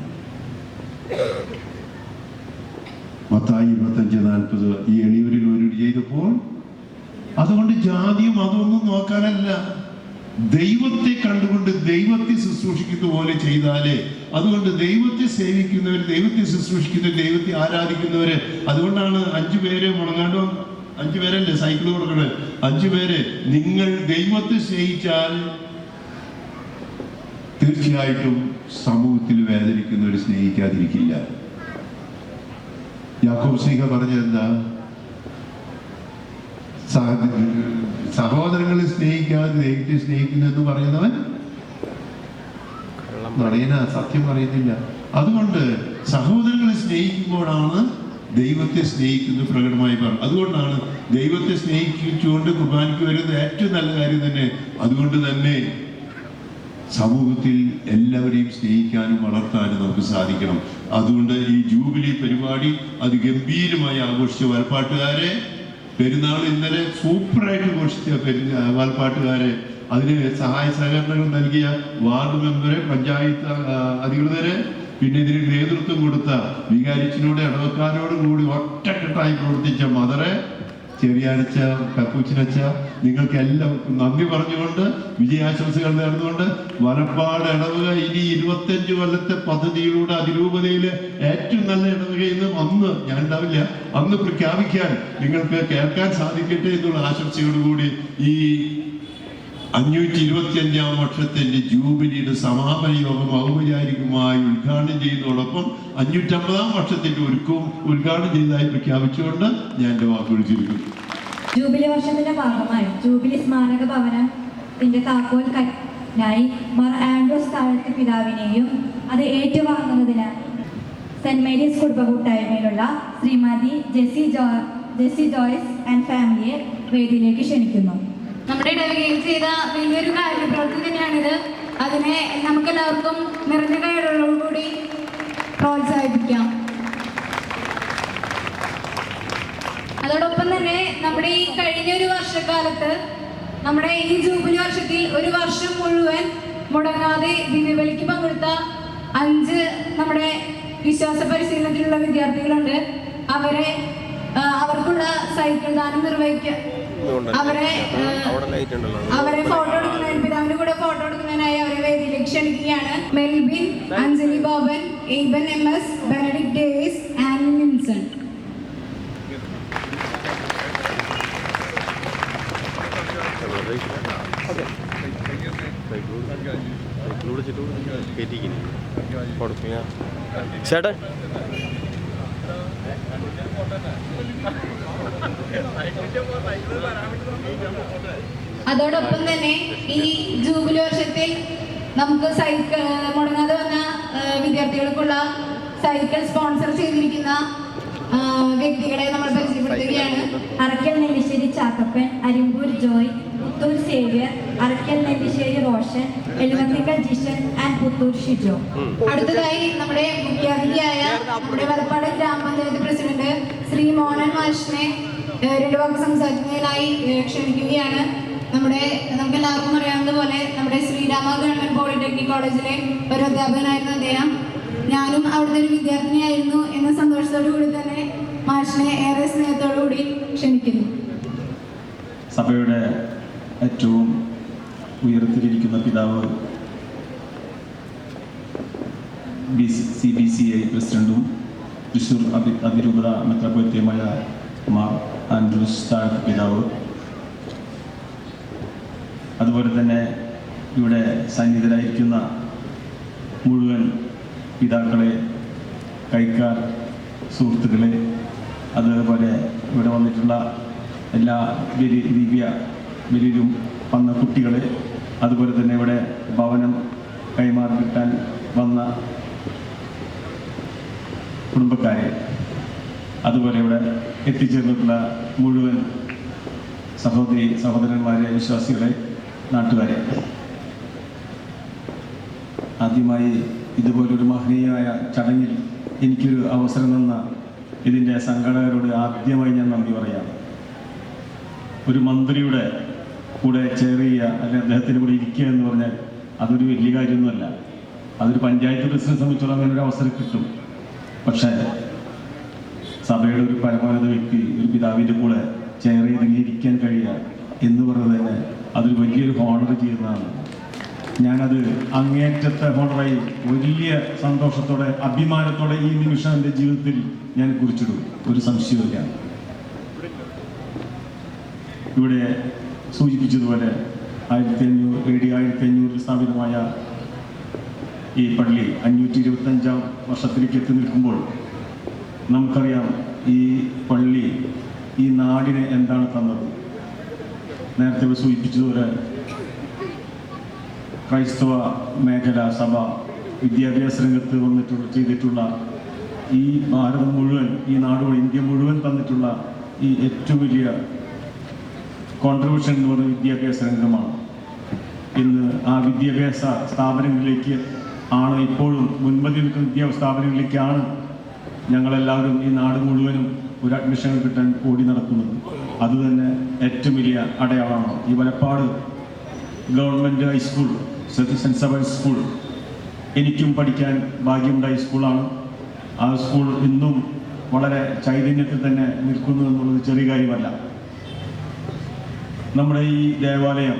മത്തായി 25:40 ഈ എളിയവരിൽ ഒരു ചെയ്തപ്പോൾ, അതുകൊണ്ട് ജാതിയും അതൊന്നും നോക്കാനല്ല, ദൈവത്തെ കണ്ടുകൊണ്ട് ദൈവത്തെ ശുശ്രൂഷിക്കുന്ന പോലെ ചെയ്താലേ. അതുകൊണ്ട് ദൈവത്തെ സേവിക്കുന്നവർ, ദൈവത്തെ ശുശ്രൂഷിക്കുന്നവർ, ദൈവത്തെ ആരാധിക്കുന്നവര്. അതുകൊണ്ടാണ് 5 പേരെ മുടങ്ങാണ്ട് 5 പേരല്ലേ സൈക്കിൾ കൊടുക്കണത്? 5 പേര് നിങ്ങൾ ദൈവത്തെ സ്നേഹിച്ചാൽ തീർച്ചയായിട്ടും സമൂഹത്തിൽ വേദനിക്കുന്നവർ സ്നേഹിക്കാതിരിക്കില്ല. യാക്കോബ് ശ്ലീഹ പറഞ്ഞതെന്താ? സഹോദരങ്ങളെ സ്നേഹിക്കാതെ ദൈവത്തെ സ്നേഹിക്കുന്നെന്ന് പറയുന്നവൻ പറയുന്ന സത്യം പറയുന്നില്ല. അതുകൊണ്ട് സഹോദരങ്ങളെ സ്നേഹിക്കുമ്പോഴാണ് ദൈവത്തെ സ്നേഹിക്കുന്നത് പ്രകടമായി പറഞ്ഞു. അതുകൊണ്ടാണ് ദൈവത്തെ സ്നേഹിച്ചുകൊണ്ട് കുർബാനയ്ക്ക് വരുന്നത് ഏറ്റവും നല്ല കാര്യം തന്നെ. അതുകൊണ്ട് തന്നെ സമൂഹത്തിൽ എല്ലാവരെയും സ്നേഹിക്കാനും വളർത്താനും നമുക്ക് സാധിക്കണം. അതുകൊണ്ട് ഈ ജൂബിലി പരിപാടി അതിഗംഭീരമായി ആഘോഷിച്ച വാൽപ്പാട്ടുകാരെ, പെരുന്നാൾ ഇന്നലെ സൂപ്പറായിട്ട് ഘോഷിച്ച വാൽപ്പാട്ടുകാരെ, അതിന് സഹായ സഹകരണങ്ങൾ നൽകിയ വാർഡ് മെമ്പറെ, പഞ്ചായത്ത് അധികൃതരെ, പിന്നെ ഇതിന് നേതൃത്വം കൊടുത്ത വികാരിച്ചിനോട് ഇടവക്കാരോടും കൂടി ഒറ്റക്കെട്ടായി പ്രവർത്തിച്ച മദറെ, ചെറിയാനച്ച, കക്കൂച്ചിനച്ച, നിങ്ങൾക്ക് എല്ലാവർക്കും നന്ദി പറഞ്ഞുകൊണ്ട് വിജയാശംസകൾ നേർന്നുകൊണ്ട് വലപ്പാട് ഇടവക ഇനി 25 കൊല്ലത്തെ പദ്ധതിയിലൂടെ അതിരൂപതയിൽ ഏറ്റവും നല്ല ഇടവകയെന്ന് അന്ന് ഞാൻ ഉണ്ടാവില്ല, അന്ന് പ്രഖ്യാപിക്കാൻ നിങ്ങൾക്ക് കേൾക്കാൻ സാധിക്കട്ടെ എന്നുള്ള ആശംസയോടുകൂടി ഈ 525-ാം വർഷത്തിന്റെ ജൂബിലിയുടെ സമാപന യോഗം ഔപചാരികമായി ഉദ്ഘാടനം ചെയ്യുന്നതോടൊപ്പം 550-ാം വർഷത്തിന്റെ ഒരുക്കവും ഉദ്ഘാടനം ചെയ്തതായി പ്രഖ്യാപിച്ചുകൊണ്ട് ഞാൻ എൻ്റെ വാക്കുകൾ ചുരുക്കുന്നു. ജൂബിലി വർഷത്തിന്റെ ഭാഗമായി ജൂബിലി സ്മാരക ഭവനത്തിന്റെ താക്കോൽ കൈനായി മാർ ആൻഡ്രോസ് താഴത്ത് പിതാവിനെയും അത് ഏറ്റുവാങ്ങുന്നതിനായി സെന്റ് മേരീസ് കുടുംബ കൂട്ടായ്മയിലുള്ള ശ്രീമതി ജെസി ജോയ്സ് ആൻഡ് ഫാമിലിയെ വേദിയിലേക്ക് ക്ഷണിക്കുന്നു. നമ്മുടെ ഇടവകയിൽ ചെയ്ത വലിയൊരു കാര്യപ്രവൃത്തി തന്നെയാണിത്. അതിനെ നമുക്കെല്ലാവർക്കും നിറഞ്ഞ കൈകളോടുകൂടി പ്രോത്സാഹിപ്പിക്കാം. അതോടൊപ്പം തന്നെ നമ്മുടെ ഈ കഴിഞ്ഞ ഒരു വർഷക്കാലത്ത്, നമ്മുടെ ഈ ജൂബിലി വർഷത്തിൽ ഒരു വർഷം മുഴുവൻ മുടങ്ങാതെ ദിവ്യബലിക്ക് പങ്കെടുത്ത 5 നമ്മുടെ വിശ്വാസ പരിശീലനത്തിലുള്ള വിദ്യാർത്ഥികളുണ്ട്. അവർക്കുള്ള സൈക്കിൾ ദാനം നിർവഹിക്കുക, അവരെ ഫോട്ടോ എടുക്കുന്നതിന്, പിതാവിന്റെ കൂടെ ഫോട്ടോ എടുക്കുന്നതിനായി അവരെ വേദിയിലേക്ക് ക്ഷണിക്കുകയാണ്. മെൽബിൻ, അഞ്ജലി ബോബൻ, എയ്ബൻ MS, Benedict Davis, Annie Nimson. ചേട്ടൻ അതോടൊപ്പം തന്നെ ഈ ജൂബിലി വർഷത്തിൽ നമുക്ക് സൈക്കിൾ മുടങ്ങാതെ വന്ന വിദ്യാർത്ഥികൾക്കുള്ള സൈക്കിൾ സ്പോൺസർ ചെയ്തിരിക്കുന്ന വ്യക്തികളെ നമ്മൾ പരിചയപ്പെടുത്തുകയാണ്. Arakkal Nellissery Chakkappan, Arimbur Joy, Puthur Xavier, Arakkal Nellissery Roshan, Eluvathikkal Jishan and Puthur Shijo. അടുത്തതായി നമ്മുടെ മുഖ്യാതിഥിയായ നമ്മുടെ വലപ്പാട് ഗ്രാമപഞ്ചായത്ത് പ്രസിഡന്റ് ശ്രീ മോഹൻ മാഷിനെ 2 വാക്ക് സംസാരിക്കുന്നതിനായി ക്ഷണിക്കുകയാണ്. നമുക്ക് എല്ലാവർക്കും അറിയാവുന്നതുപോലെ നമ്മുടെ ശ്രീരാമ ഗവൺമെന്റ് പോളിടെക്നിക് കോളേജിലെ ഒരു അധ്യാപകനായിരുന്നു അദ്ദേഹം. ഞാനും അവിടുത്തെ ഒരു വിദ്യാർത്ഥിനിയായിരുന്നു എന്ന സന്തോഷത്തോടു കൂടി തന്നെ മാഷിനെ ഏറെ സ്നേഹത്തോടു കൂടി ക്ഷണിക്കുന്നു. സഭയുടെ ഏറ്റവും ഉയരത്തിലിരിക്കുന്ന പിതാവ്, CBCI പ്രസിഡന്റും തൃശ്ശൂർ അതിരൂപത മെത്രാപ്പൊലീത്തയുമായ മാർ ആൻഡ്രൂസ് താഴത്ത് പിതാവ്, അതുപോലെ തന്നെ ഇവിടെ സന്നിഹിതരായിരിക്കുന്ന മുഴുവൻ പിതാക്കളെ, കൈക്കാർ സുഹൃത്തുക്കളെ, അതുപോലെ ഇവിടെ വന്നിട്ടുള്ള എല്ലാ ദിവ്യ ബലിയിലും വന്ന കുട്ടികളെ, അതുപോലെ തന്നെ ഇവിടെ ഭവനം കൈമാറി കിട്ടാൻ വന്ന കുടുംബക്കാരെ, അതുപോലെ ഇവിടെ എത്തിച്ചേർന്നിട്ടുള്ള മുഴുവൻ സഹോദരന്മാരെ, വിശ്വാസികളെ, നാട്ടുകാരെ, ആദ്യമായി ഇതുപോലൊരു മഹനീയമായ ചടങ്ങിൽ എനിക്കൊരു അവസരം തന്ന ഇതിൻ്റെ സംഘാടകരോട് ആദ്യമായി ഞാൻ നന്ദി പറയാം. ഒരു മന്ത്രിയുടെ കൂടെ ചെയർ ചെയ്യുക, അല്ലെങ്കിൽ അദ്ദേഹത്തിൻ്റെ കൂടെ ഇരിക്കുക എന്ന് പറഞ്ഞാൽ അതൊരു വലിയ കാര്യമൊന്നുമല്ല. അതൊരു പഞ്ചായത്ത് പ്രസിഡന്റിനെ സംബന്ധിച്ചോളം അങ്ങനെ ഒരു അവസരം കിട്ടും. പക്ഷേ സഭയുടെ ഒരു പരമോന്നത വ്യക്തി, ഒരു പിതാവിൻ്റെ കൂടെ ചെയർ ചെയ്ത് ഇരിക്കാൻ കഴിയുക എന്ന് പറയുന്നത് തന്നെ അതൊരു വലിയൊരു ഹോണർ ചെയ്യുന്നതാണ്. ഞാനത് അങ്ങേറ്റത്തെ ഹോണറായി വലിയ സന്തോഷത്തോടെ, അഭിമാനത്തോടെ ഈ നിമിഷം എൻ്റെ ജീവിതത്തിൽ ഞാൻ കുറിച്ചിടും, ഒരു സംശയവുമില്ല. ഇവിടെ സൂചിപ്പിച്ചതുപോലെ 1500 സ്ഥാപിതമായ ഈ പള്ളി 525 വർഷത്തിലേക്ക് എത്തി നിൽക്കുമ്പോൾ നമുക്കറിയാം ഈ പള്ളി ഈ നാടിന് എന്താണ് തന്നത്. നേരത്തെ സൂചിപ്പിച്ചതുപോലെ ക്രൈസ്തവ മേഖല സഭ വിദ്യാഭ്യാസ രംഗത്ത് ചെയ്തിട്ടുള്ള ഈ ഭാരതം മുഴുവൻ, ഈ നാട് ഇന്ത്യ മുഴുവൻ തന്നിട്ടുള്ള ഈ ഏറ്റവും വലിയ കോൺട്രിബ്യൂഷൻ എന്ന് പറയുന്ന വിദ്യാഭ്യാസ രംഗമാണ്. ഇന്ന് ആ വിദ്യാഭ്യാസ സ്ഥാപനങ്ങളിലേക്ക് ആണ് ഇപ്പോഴും മുൻപന്തി നിൽക്കുന്ന വിദ്യാഭ്യാസ സ്ഥാപനങ്ങളിലേക്കാണ് ഞങ്ങളെല്ലാവരും ഈ നാട് മുഴുവനും ഒരു അഡ്മിഷൻ കിട്ടാൻ ഓടി നടക്കുന്നത്. അതുതന്നെ ഏറ്റവും വലിയ അടയാളമാണ്. ഈ Valappad government high school, saint Sebastian's school എനിക്കും പഠിക്കാൻ ഭാഗ്യമുണ്ടായ സ്കൂളാണ്. ആ സ്കൂൾ ഇന്നും വളരെ ചൈതന്യത്തിൽ തന്നെ നിൽക്കുന്നു എന്നുള്ളത് ചെറിയ കാര്യമല്ല. നമ്മുടെ ഈ ദേവാലയം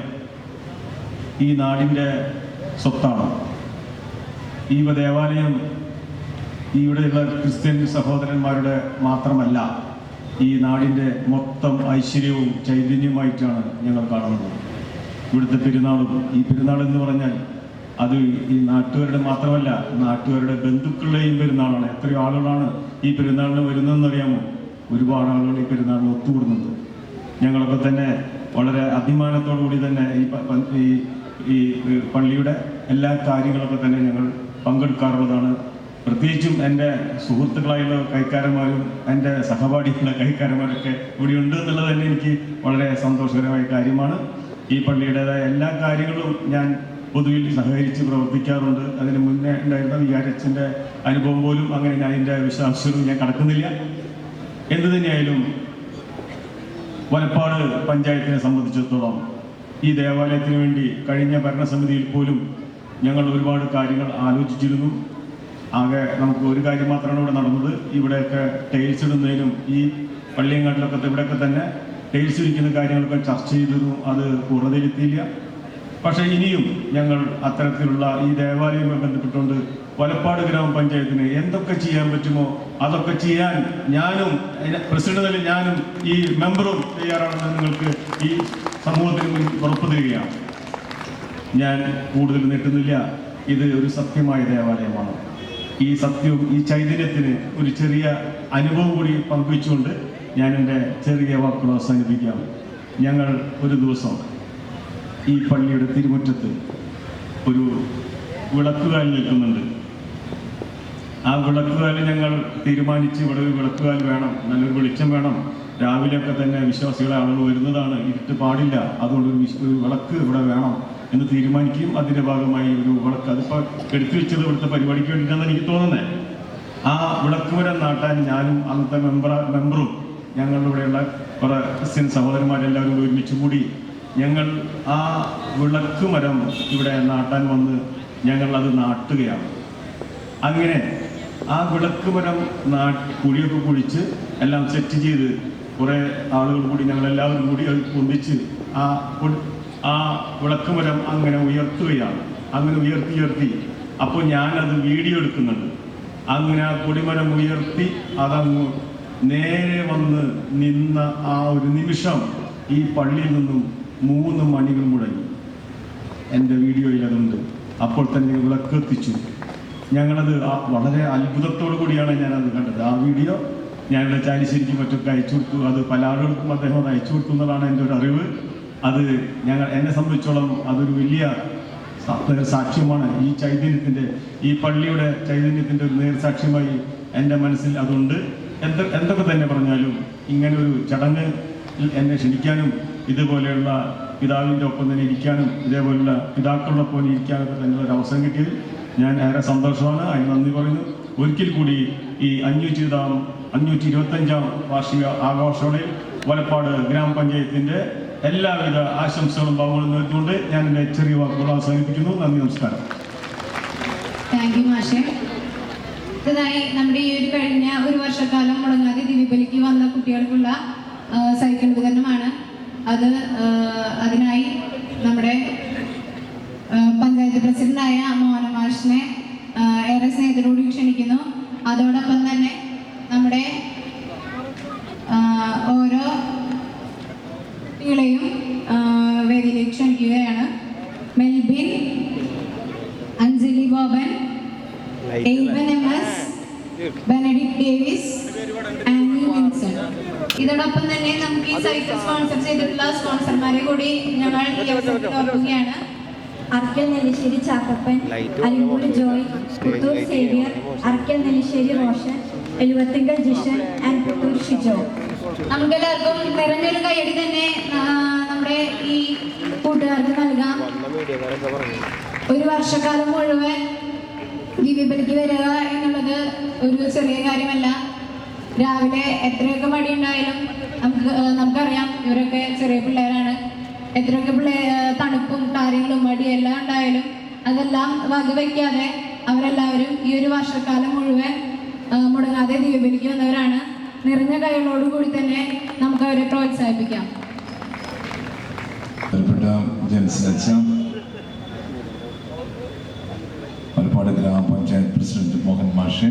ഈ നാടിൻ്റെ സ്വത്താണ്. ഈ ദേവാലയം ഇവിടെയുള്ള ക്രിസ്ത്യൻ സഹോദരന്മാരുടെ മാത്രമല്ല, ഈ നാടിൻ്റെ മൊത്തം ഐശ്വര്യവും ചൈതന്യവുമായിട്ടാണ് ഞങ്ങൾ കാണുന്നത്. ഇവിടുത്തെ പെരുന്നാളും, ഈ പെരുന്നാൾ എന്ന് പറഞ്ഞാൽ അത് ഈ നാട്ടുകാരുടെ മാത്രമല്ല, നാട്ടുകാരുടെ ബന്ധുക്കളുടെയും പെരുന്നാളാണ്. എത്രയോ ആളുകളാണ് ഈ പെരുന്നാളിന് വരുന്നതെന്ന് അറിയാമോ? ഒരുപാട് ആളുകൾ ഈ പെരുന്നാളിന് ഒത്തുകൂടുന്നുണ്ട്. ഞങ്ങളൊക്കെ തന്നെ വളരെ അഭിമാനത്തോടു കൂടി തന്നെ ഈ പള്ളിയുടെ എല്ലാ കാര്യങ്ങളൊക്കെ തന്നെ ഞങ്ങൾ പങ്കെടുക്കാറുള്ളതാണ്. പ്രത്യേകിച്ചും എൻ്റെ സുഹൃത്തുക്കളായുള്ള കൈക്കാരന്മാരും എൻ്റെ സഹപാഠികളുടെ കൈക്കാരന്മാരൊക്കെ ഇവിടെ ഉണ്ട് എന്നുള്ളത് തന്നെ എനിക്ക് വളരെ സന്തോഷകരമായ കാര്യമാണ്. ഈ പള്ളിയുടേതായ എല്ലാ കാര്യങ്ങളും ഞാൻ പൊതുവിൽ സഹകരിച്ച് പ്രവർത്തിക്കാറുണ്ട്. അതിന് മുന്നേ ഉണ്ടായിരുന്ന വികാരച്ചൻ്റെ അനുഭവം പോലും അങ്ങനെ ഞാൻ അതിൻ്റെ വിശദാംശങ്ങളും ഞാൻ കടക്കുന്നില്ല. എന്തു തന്നെയായാലും വലപ്പാട് പഞ്ചായത്തിനെ സംബന്ധിച്ചിടത്തോളം ഈ ദേവാലയത്തിന് വേണ്ടി കഴിഞ്ഞ ഭരണസമിതിയിൽ പോലും ഞങ്ങൾ ഒരുപാട് കാര്യങ്ങൾ ആലോചിച്ചിരുന്നു. ആകെ നമുക്ക് ഒരു കാര്യം മാത്രമാണ് ഇവിടെ നടന്നത്. ഇവിടെയൊക്കെ ടൈൽസ് ഇടുന്നതിനും ഈ പള്ളിയങ്ങാട്ടിലൊക്കെ ഇവിടെയൊക്കെ തന്നെ ടൈൽസ് ഇരിക്കുന്ന കാര്യങ്ങളൊക്കെ ചർച്ച ചെയ്തിരുന്നു. അത് പൂർണ്ണതയിലെത്തിയില്ല. പക്ഷേ ഇനിയും ഞങ്ങൾ അത്തരത്തിലുള്ള ഈ ദേവാലയവുമായി ബന്ധപ്പെട്ടുകൊണ്ട് വലപ്പാട് ഗ്രാമപഞ്ചായത്തിന് എന്തൊക്കെ ചെയ്യാൻ പറ്റുമോ അതൊക്കെ ചെയ്യാൻ ഞാനും പ്രസിഡന്റ് നിലയിൽ ഞാനും ഈ മെമ്പറും തയ്യാറാണെന്ന് നിങ്ങൾക്ക് ഈ സമൂഹത്തിന് മുന്നിൽ ഉറപ്പു തരികയാണ്. ഞാൻ കൂടുതൽ നീട്ടുന്നില്ല. ഇത് ഒരു സത്യമായ ദേവാലയമാണ്. ഈ സത്യവും ഈ ചൈതന്യത്തിന് ഒരു ചെറിയ അനുഭവം കൂടി പങ്കുവെച്ചുകൊണ്ട് ഞാൻ എൻ്റെ ചെറിയ വാക്കുകൾ അവസാനിപ്പിക്കാം. ഞങ്ങൾ ഒരു ദിവസം ഈ പള്ളിയുടെ തിരുമുറ്റത്ത് ഒരു വിളക്കുകാൽ നിൽക്കുന്നുണ്ട്. ആ വിളക്കുകാൽ ഞങ്ങൾ തീരുമാനിച്ച് ഇവിടെ ഒരു വിളക്കുകാൽ വേണം, നല്ലൊരു വെളിച്ചം വേണം. രാവിലെയൊക്കെ തന്നെ വിശ്വാസികളെ ആളുകൾ വരുന്നതാണ്, ഇരുട്ട് പാടില്ല, അതുകൊണ്ട് ഒരു വിളക്ക് ഇവിടെ വേണം എന്ന് തീരുമാനിക്കുകയും അതിൻ്റെ ഭാഗമായി ഒരു വിളക്ക്, അതിപ്പോൾ എടുത്തു വെച്ചത് ഇവിടുത്തെ പരിപാടിക്ക് വേണ്ടിയിട്ടാണെന്ന് എനിക്ക് തോന്നുന്നത്. ആ വിളക്ക് മരം നാട്ടാൻ ഞാനും അന്നത്തെ മെമ്പറും ഞങ്ങളുടെ ഇവിടെയുള്ള കുറേ ക്രിസ്ത്യൻ സഹോദരന്മാരെല്ലാവരും ഒരുമിച്ച് കൂടി ഞങ്ങൾ ആ വിളക്ക് മരം ഇവിടെ നാട്ടാൻ വന്ന് ഞങ്ങൾ അത് നാട്ടുകയാണ്. അങ്ങനെ ആ വിളക്ക് മരം കുഴിയൊക്കെ കുഴിച്ച് എല്ലാം സെറ്റ് ചെയ്ത് കുറേ ആളുകൾ കൂടി ഞങ്ങളെല്ലാവരും കൂടി അത് പൊന്തിച്ച് ആ വിളക്ക് മരം അങ്ങനെ ഉയർത്തുകയാണ്. അങ്ങനെ ഉയർത്തി അപ്പോൾ ഞാനത് വീഡിയോ എടുക്കുന്നുണ്ട്. അങ്ങനെ ആ കൊടിമരം ഉയർത്തി അതങ്ങ് നേരെ വന്ന് നിന്ന ആ ഒരു നിമിഷം ഈ പള്ളിയിൽ നിന്നും 3 മണികൾ മുടങ്ങി. എൻ്റെ വീഡിയോയിൽ അതുണ്ട്. അപ്പോൾ തന്നെ വിളക്ക് എത്തിച്ചു. ഞങ്ങളത് വളരെ അത്ഭുതത്തോടു കൂടിയാണ് ഞാനത് കണ്ടത്. ആ വീഡിയോ ഞാനിവിടെ ചാലിശ്ശേരിക്കും മറ്റൊക്കെ അയച്ചു കൊടുത്തു. അത് പല ആളുകൾക്കും അദ്ദേഹം അത് അയച്ചു കൊടുത്തു എന്നതാണ് എൻ്റെ ഒരു അറിവ്. അത് എന്നെ സംബന്ധിച്ചോളം അതൊരു വലിയ സാക്ഷ്യമാണ്. ഈ ചൈതന്യത്തിൻ്റെ, ഈ പള്ളിയുടെ ചൈതന്യത്തിൻ്റെ ഒരു നേർസാക്ഷ്യമായി എൻ്റെ മനസ്സിൽ അതുണ്ട്. എന്തൊക്കെ തന്നെ പറഞ്ഞാലും ഇങ്ങനൊരു ചടങ്ങ് എന്നെ ക്ഷണിക്കാനും ഇതുപോലെയുള്ള പിതാവിൻ്റെ ഒപ്പം തന്നെ ഇരിക്കാനും ഇതേപോലുള്ള പിതാക്കളോടൊപ്പം ഇരിക്കാനൊക്കെ തന്നെ ഒരു അവസരം കിട്ടിയതിൽ ഞാൻ ഏറെ സന്തോഷമാണ്. അതിന് നന്ദി പറയുന്നു. ഒരിക്കൽ കൂടി ഈ 525 വാർഷിക ആഘോഷത്തോടെ വലപ്പാട് ഗ്രാമപഞ്ചായത്തിൻ്റെ എല്ലാവിധ ആശംസകളും ഭാവങ്ങളും നേർത്തുകൊണ്ട് ഞാൻ എൻ്റെ ചെറിയ വാക്കുകൾ അവസാനിപ്പിക്കുന്നു. നന്ദി, നമസ്കാരം. താങ്ക് യു മാഷെ. അടുത്തതായി നമ്മുടെ ഈ ഒരു കഴിഞ്ഞ ഒരു വർഷക്കാലം മുടങ്ങാതെ ദിവ്യബലിക്ക് വന്ന കുട്ടികൾക്കുള്ള സൈക്കിൾ വിതരണമാണ്. അതിനായി നമ്മുടെ പഞ്ചായത്ത് പ്രസിഡന്റായ മോഹന മാഷിനെ ഏറെ സ്നേഹത്തോടുകൂടി ക്ഷണിക്കുന്നു. അതോടൊപ്പം തന്നെ നമ്മുടെ ഓരോ കുട്ടികളെയും വേദിയിലേക്ക് ക്ഷണിക്കുകയാണ്. മെൽബിൻ, അഞ്ജലി ബോബൻ, എയ്വൻ MS, Benedict Davis, Annie Vinson. ഇതോടൊപ്പം തന്നെ നമുക്ക് ഈ സൈറ്റ് സ്പോൺസർ ചെയ്തിട്ടുള്ള സ്പോൺസർമാരെ കൂടി ഞങ്ങൾ ഈ അവസരത്തിൽ ഓർക്കുകയാണ്. Arakkal Nellissery Chakkappan, Arimbulli Joy, Puthur Xavier, Arakkal Nellissery Roshan, Eluvathingal Jishan and Puthur Shijo. നമുക്കെല്ലാവർക്കും നിറഞ്ഞൊരു കയ്യടി തന്നെ നമ്മുടെ ഈ കൂട്ടുകാർക്ക് നൽകാം. ഒരു വർഷക്കാലം മുഴുവൻ ദിവ്യബലിക്ക് വരിക എന്നുള്ളത് ഒരു ചെറിയ കാര്യമല്ല. രാവിലെ എത്രയൊക്കെ മടിയുണ്ടായാലും നമുക്കറിയാം ഇവരൊക്കെ ചെറിയ പിള്ളേരാണ്. എത്രയൊക്കെ തണുപ്പും കാര്യങ്ങളും മടിയെല്ലാം ഉണ്ടായാലും അതെല്ലാം വകവയ്ക്കാതെ അവരെല്ലാവരും ഈ ഒരു വർഷക്കാലം മുഴുവൻ മുടങ്ങാതെ ദിവ്യബലിക്ക് വന്നവരാണ്. നിറഞ്ഞ കൈകളോടുകൂടി തന്നെ നമുക്ക് അവരെ പ്രോത്സാഹിപ്പിക്കാം. ഒരുപാട് ഗ്രാമപഞ്ചായത്ത് പ്രസിഡന്റ് മോഹൻ മാഷെ,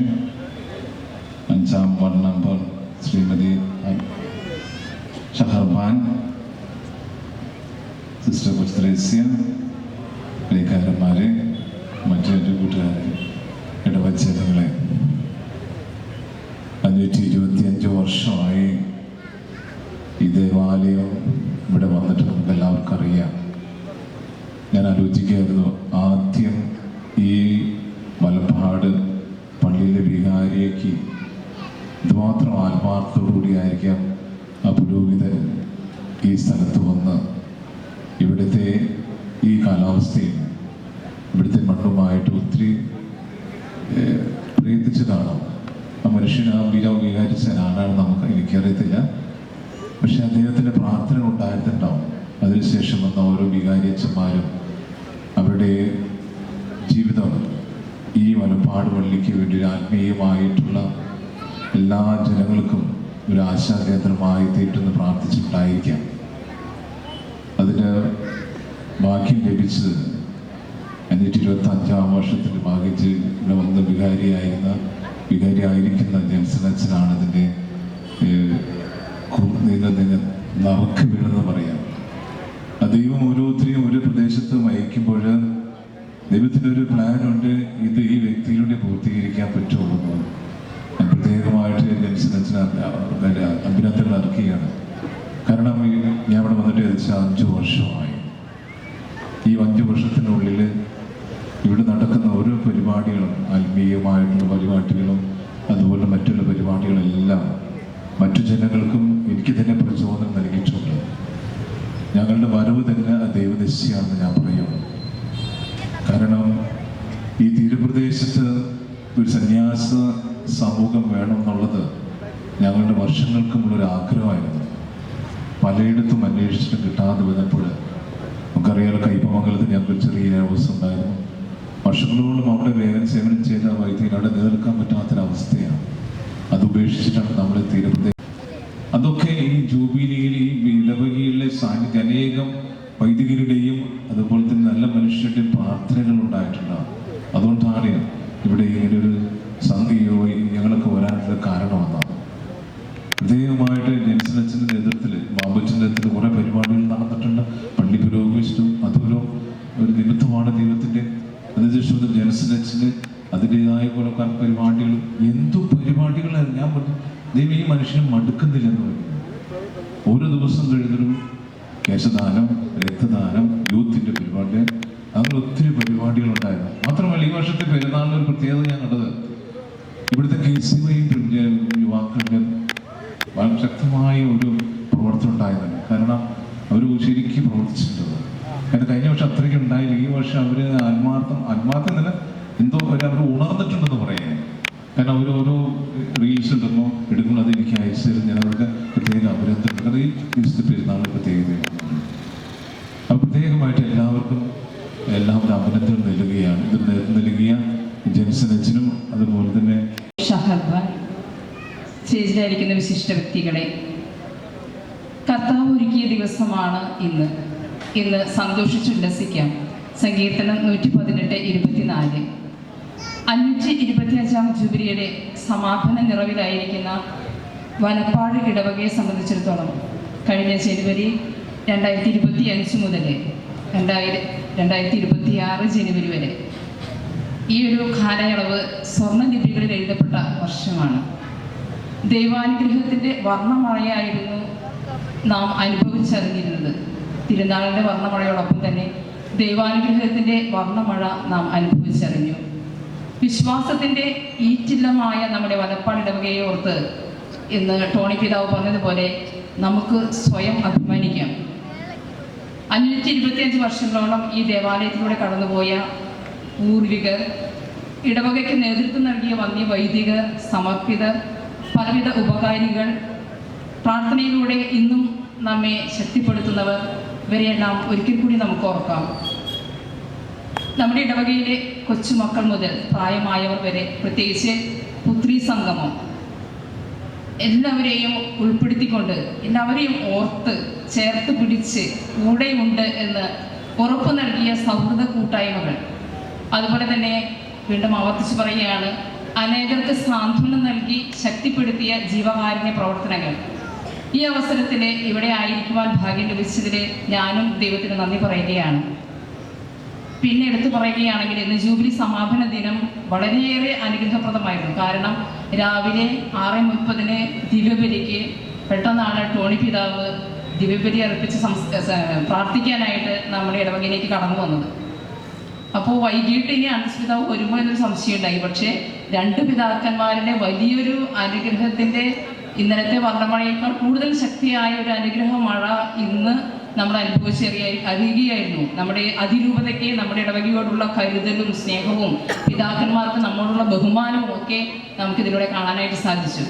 5ാം ward member Shrimati Shaharban, sister പുസ്ത്രേസ്യ, ലേഖകന്മാരെ, മറ്റൊരു കൂട്ടുകാരെ, ഇടവച്ചേതങ്ങളെ, 525 വർഷമായി ഈ ദേവാലയം ഇവിടെ വന്നിട്ട് നമുക്ക് എല്ലാവർക്കും അറിയാം. ഞാൻ ആലോചിക്കുകയായിരുന്നു, ആദ്യം ഈ മലപ്പാട് പള്ളിയിലെ വികാരിക്ക് ഇതുമാത്രം ആത്മാർത്ഥത്തോടുകൂടിയായിരിക്കാം ആ പുരോഹിതൻ ഈ സ്ഥലത്ത് വന്ന് ഇവിടുത്തെ ഈ കാലാവസ്ഥയും ഇവിടുത്തെ മണ്ണുമായിട്ട് ഒത്തിരി പ്രയത്നിച്ച് കാണാം. ആ മനുഷ്യൻ ആ വികാരിച്ചൻ ആരാണ് നമുക്ക് എനിക്കറിയത്തില്ല. പക്ഷെ അദ്ദേഹത്തിൻ്റെ പ്രാർത്ഥന ഉണ്ടായിരുന്നുണ്ടാവും. അതിനുശേഷം വന്ന ഓരോ വികാരിയച്ചന്മാരും അവരുടെ ജീവിതം ഈ മലപ്പാട് പള്ളിക്ക് വേണ്ടി ഒരു ആത്മീയമായിട്ടുള്ള എല്ലാ ജനങ്ങൾക്കും ഒരു ആശാകേന്ദ്രമായി തീർത്തുമെന്ന് പ്രാർത്ഥിച്ചിട്ടുണ്ടായിരിക്കാം. അതിന് ഭാഗ്യം ലഭിച്ചത് 525 വർഷത്തിൽ ഭാഗ്യത്തിൽ ഇവിടെ വന്ന് വികാരിയായിരിക്കുന്ന ജെയിംസൺ അച്ഛനാണ് ഇതിൻ്റെ നറുക്ക് വീണെന്ന് പറയാം. ദൈവം ഓരോരുത്തരെയും ഒരു പ്രദേശത്ത് അയക്കുമ്പോൾ ദൈവത്തിൻ്റെ ഒരു പ്ലാനുണ്ട്. ഇത് ഈ വ്യക്തിയിലൂടെ പൂർത്തീകരിക്കാൻ പറ്റുള്ളൂ. ഞാൻ പ്രത്യേകമായിട്ട് ജെയിംസൺ അച്ഛന് അഭിനന്ദനങ്ങൾ അറിയിക്കുകയാണ്. കാരണം ഞാൻ ഇവിടെ വന്നിട്ട് ഏകദേശം 5 വർഷമായി. ഈ 5 വർഷത്തിനുള്ളിൽ ഇവിടെ നടക്കുന്ന ഓരോ പരിപാടികളും, ആത്മീയമായിട്ടുള്ള പരിപാടികളും അതുപോലെ മറ്റുള്ള പരിപാടികളെല്ലാം മറ്റു ജനങ്ങൾക്കും എനിക്ക് തന്നെ പ്രചോദനം നൽകിയിട്ടുണ്ട്. ഞങ്ങളുടെ വരവ് തന്നെ ദൈവനിശ്ചയാണെന്ന് ഞാൻ പറയുന്നു. കാരണം ഈ തീരപ്രദേശത്ത് ഒരു സന്യാസ സമൂഹം വേണം എന്നുള്ളത് ഞങ്ങളുടെ വർഷങ്ങൾക്കുമുള്ളൊരു ആഗ്രഹമായിരുന്നു. പലയിടത്തും അന്വേഷിച്ചിട്ട് കിട്ടാതെ വന്നപ്പോൾ നമുക്കറിയാലോ, കയ്പമംഗലത്ത് ഞങ്ങൾക്ക് ചെറിയ അവസ്ഥ ഉണ്ടായിരുന്നു. വർഷങ്ങളോളം അവിടെ സേവനം ചെയ്ത വൈദ്യൻ അവിടെ നിലനിൽക്കാൻ പറ്റാത്തൊരവസ്ഥയാണ്. അത് ഉപേക്ഷിച്ചിട്ടാണ് നമ്മൾ തീരപ്രദേശം. അതൊക്കെ ഈ ജൂബിലിയിൽ ഈ ഇടവകയിലെ സാന്നിധ്യം അനേകം വൈദികരുടെയും അതുപോലെ തന്നെ നല്ല മനുഷ്യരുടെയും പ്രാർത്ഥനകൾ ഉണ്ടായിട്ടുണ്ടാകും. അതുകൊണ്ടാണ് ഇവിടെ ഇങ്ങനെ ഒരു സംഘയോ ഞങ്ങളൊക്കെ വരാനുള്ള കാരണമെന്നാണ്. പ്രത്യേകമായിട്ട് ജെയിംസൺ അച്ഛൻ്റെ നേതൃത്വത്തിൽ, ബാബുച്ചൻ്റെ നേതൃത്വത്തിൽ കുറേ പരിപാടികൾ നടന്നിട്ടുണ്ട്. പള്ളി പുരോഗമിച്ചിട്ടും അതൊരു നിമിത്തമാണ് ദൈവത്തിൻ്റെ. അതിനുശേഷം ജെയിംസൺ അച്ഛന് അതിൻ്റെതായ പോലെ പരിപാടികൾ, എന്തു പരിപാടികളാണ്. ഞാൻ പറഞ്ഞു, ദൈവം ഈ മനുഷ്യനെ മടുക്കുന്നില്ലെന്ന് പറഞ്ഞു. ഓരോ ദിവസം കഴിഞ്ഞൊരു കേശദാനം, രക്തദാനം, യൂത്തിൻ്റെ പരിപാടി, അങ്ങനെ ഒത്തിരി പരിപാടികളുണ്ടായിരുന്നു. മാത്രമല്ല ഈ വർഷത്തെ പെരുന്നാളിന് ഒരു പ്രത്യേകത ഞാൻ കണ്ടത്, ഇവിടുത്തെ KCY യുവാക്കളുടെ വളരെ ശക്തമായ ഒരു പ്രവർത്തനം ഉണ്ടായിരുന്നു. കാരണം അവർ ശരിക്കും പ്രവർത്തിച്ചിട്ടുണ്ട്. കാരണം കഴിഞ്ഞ വർഷം അത്രയ്ക്ക് ഉണ്ടായില്ല. ഈ വർഷം അവർ ആത്മാർത്ഥം തന്നെ എന്തോ അവർ ഉണർന്നിട്ടുണ്ടെന്ന് പറയാൻ. കാരണം അവർ ഓരോ റീൽസ് ഇടുമ്പോൾ എടുക്കുമ്പോൾ അത് എനിക്ക് അയച്ചു തരും. ഞാൻ അവരുടെ പ്രത്യേക അഭിനന്ദനം. കാരണം ഈ ദിവസത്തെ പെരുന്നാളിന് പ്രത്യേകതയാണ്. അത് പ്രത്യേകമായിട്ട് എല്ലാവർക്കും അഭിനന്ദനം നൽകുകയാണ്. ഇത് നൽകിയ ജെയിംസൺ അച്ഛനും അതുപോലെ തന്നെ ഷഹർബാൻ, സ്റ്റേജിലായിരിക്കുന്ന വിശിഷ്ട വ്യക്തികളെ, കർത്താവ് ഒരുക്കിയ ദിവസമാണ് ഇന്ന് സന്തോഷിച്ചുല്ലസിക്കാം. സങ്കീർത്തനം 118:24. 525 ജൂബിലിയുടെ സമാപന നിറവിലായിരിക്കുന്ന വനപ്പാട് ഇടവകയെ സംബന്ധിച്ചിടത്തോളം കഴിഞ്ഞ ജനുവരി 2025 മുതൽ 2026 ജനുവരി വരെ ഈ ഒരു കാലയളവ് സ്വർണ്ണലിപികളിൽ എഴുതപ്പെട്ട വർഷമാണ്. ദൈവാനുഗ്രഹത്തിൻ്റെ വർണ്ണമഴയായിരുന്നു നാം അനുഭവിച്ചറിഞ്ഞിരുന്നത്. തിരുനാളിൻ്റെ വർണ്ണമഴയോടൊപ്പം തന്നെ ദൈവാനുഗ്രഹത്തിൻ്റെ വർണ്ണമഴ നാം അനുഭവിച്ചറിഞ്ഞു. വിശ്വാസത്തിൻ്റെ ഈറ്റില്ലമായ നമ്മുടെ വലപ്പാട് ഇടവകയെ ഓർത്ത് ഇന്ന് ടോണി പിതാവ് പറഞ്ഞതുപോലെ നമുക്ക് സ്വയം അഭിമാനിക്കാം. 525 വർഷങ്ങളോളം ഈ ദേവാലയത്തിലൂടെ കടന്നുപോയ പൂർവികർ, ഇടവകയ്ക്ക് നേതൃത്വം നൽകിയ വന്യ വൈദികർ, സമർപ്പിതർ, പലവിധ ഉപകാരികൾ, പ്രാർത്ഥനയിലൂടെ ഇന്നും നമ്മെ ശക്തിപ്പെടുത്തുന്നവർ, ഇവരെയെല്ലാം ഒരിക്കൽ കൂടി നമുക്ക് ഓർക്കാം. നമ്മുടെ ഇടവകയിലെ കൊച്ചുമക്കൾ മുതൽ പ്രായമായവർ വരെ, പ്രത്യേകിച്ച് പുത്രി സംഗമം, എല്ലാവരെയും ഉൾപ്പെടുത്തിക്കൊണ്ട് എല്ലാവരെയും ഓർത്ത് ചേർത്ത് പിടിച്ച് കൂടെയുണ്ട് എന്ന് ഉറപ്പ് നൽകിയ സൗഹൃദ കൂട്ടായ്മകൾ, അതുപോലെ തന്നെ വീണ്ടും ആവർത്തിച്ച് പറയുകയാണ്, അനേകർക്ക് സാന്ത്വനം നൽകി ശക്തിപ്പെടുത്തിയ ജീവകാരുണ്യ പ്രവർത്തനങ്ങൾ. ഈ അവസരത്തിൽ ഇവിടെ ആയിരിക്കുവാൻ ഭാഗ്യം ലഭിച്ചതിൽ ഞാനും ദൈവത്തിന് നന്ദി പറയുകയാണ്. പിന്നെ എടുത്തു പറയുകയാണെങ്കിൽ ഇന്ന് ജൂബിലി സമാപന ദിനം വളരെയേറെ അനുഗ്രഹപ്രദമായിരുന്നു. കാരണം രാവിലെ 6:30 ദിവ്യബലിക്ക് പെട്ടെന്നാണ് ടോണി പിതാവ് ദിവ്യബലി അർപ്പിച്ച് പ്രാർത്ഥിക്കാനായിട്ട് നമ്മുടെ ഇടവകയിലേക്ക് കടന്നു വന്നത്. അപ്പോൾ വൈകിട്ട് ഇനി അനുസ്പിതാവ് വരുമോ എന്നൊരു സംശയം ഉണ്ടായി. പക്ഷേ 2 പിതാക്കന്മാരുടെ വലിയൊരു അനുഗ്രഹത്തിൻ്റെ ഇന്നലത്തെ വർണ്ണമഴയേക്കാൾ കൂടുതൽ ശക്തിയായ ഒരു അനുഗ്രഹ മഴ ഇന്ന് നമ്മൾ അറിയുകയായിരുന്നു. നമ്മുടെ അതിരൂപതയ്ക്ക്, നമ്മുടെ ഇടവകയോടുള്ള കരുതലും സ്നേഹവും പിതാക്കന്മാർക്ക് നമ്മളോടുള്ള ബഹുമാനവും ഒക്കെ നമുക്കിതിലൂടെ കാണാനായിട്ട് സാധിച്ചു.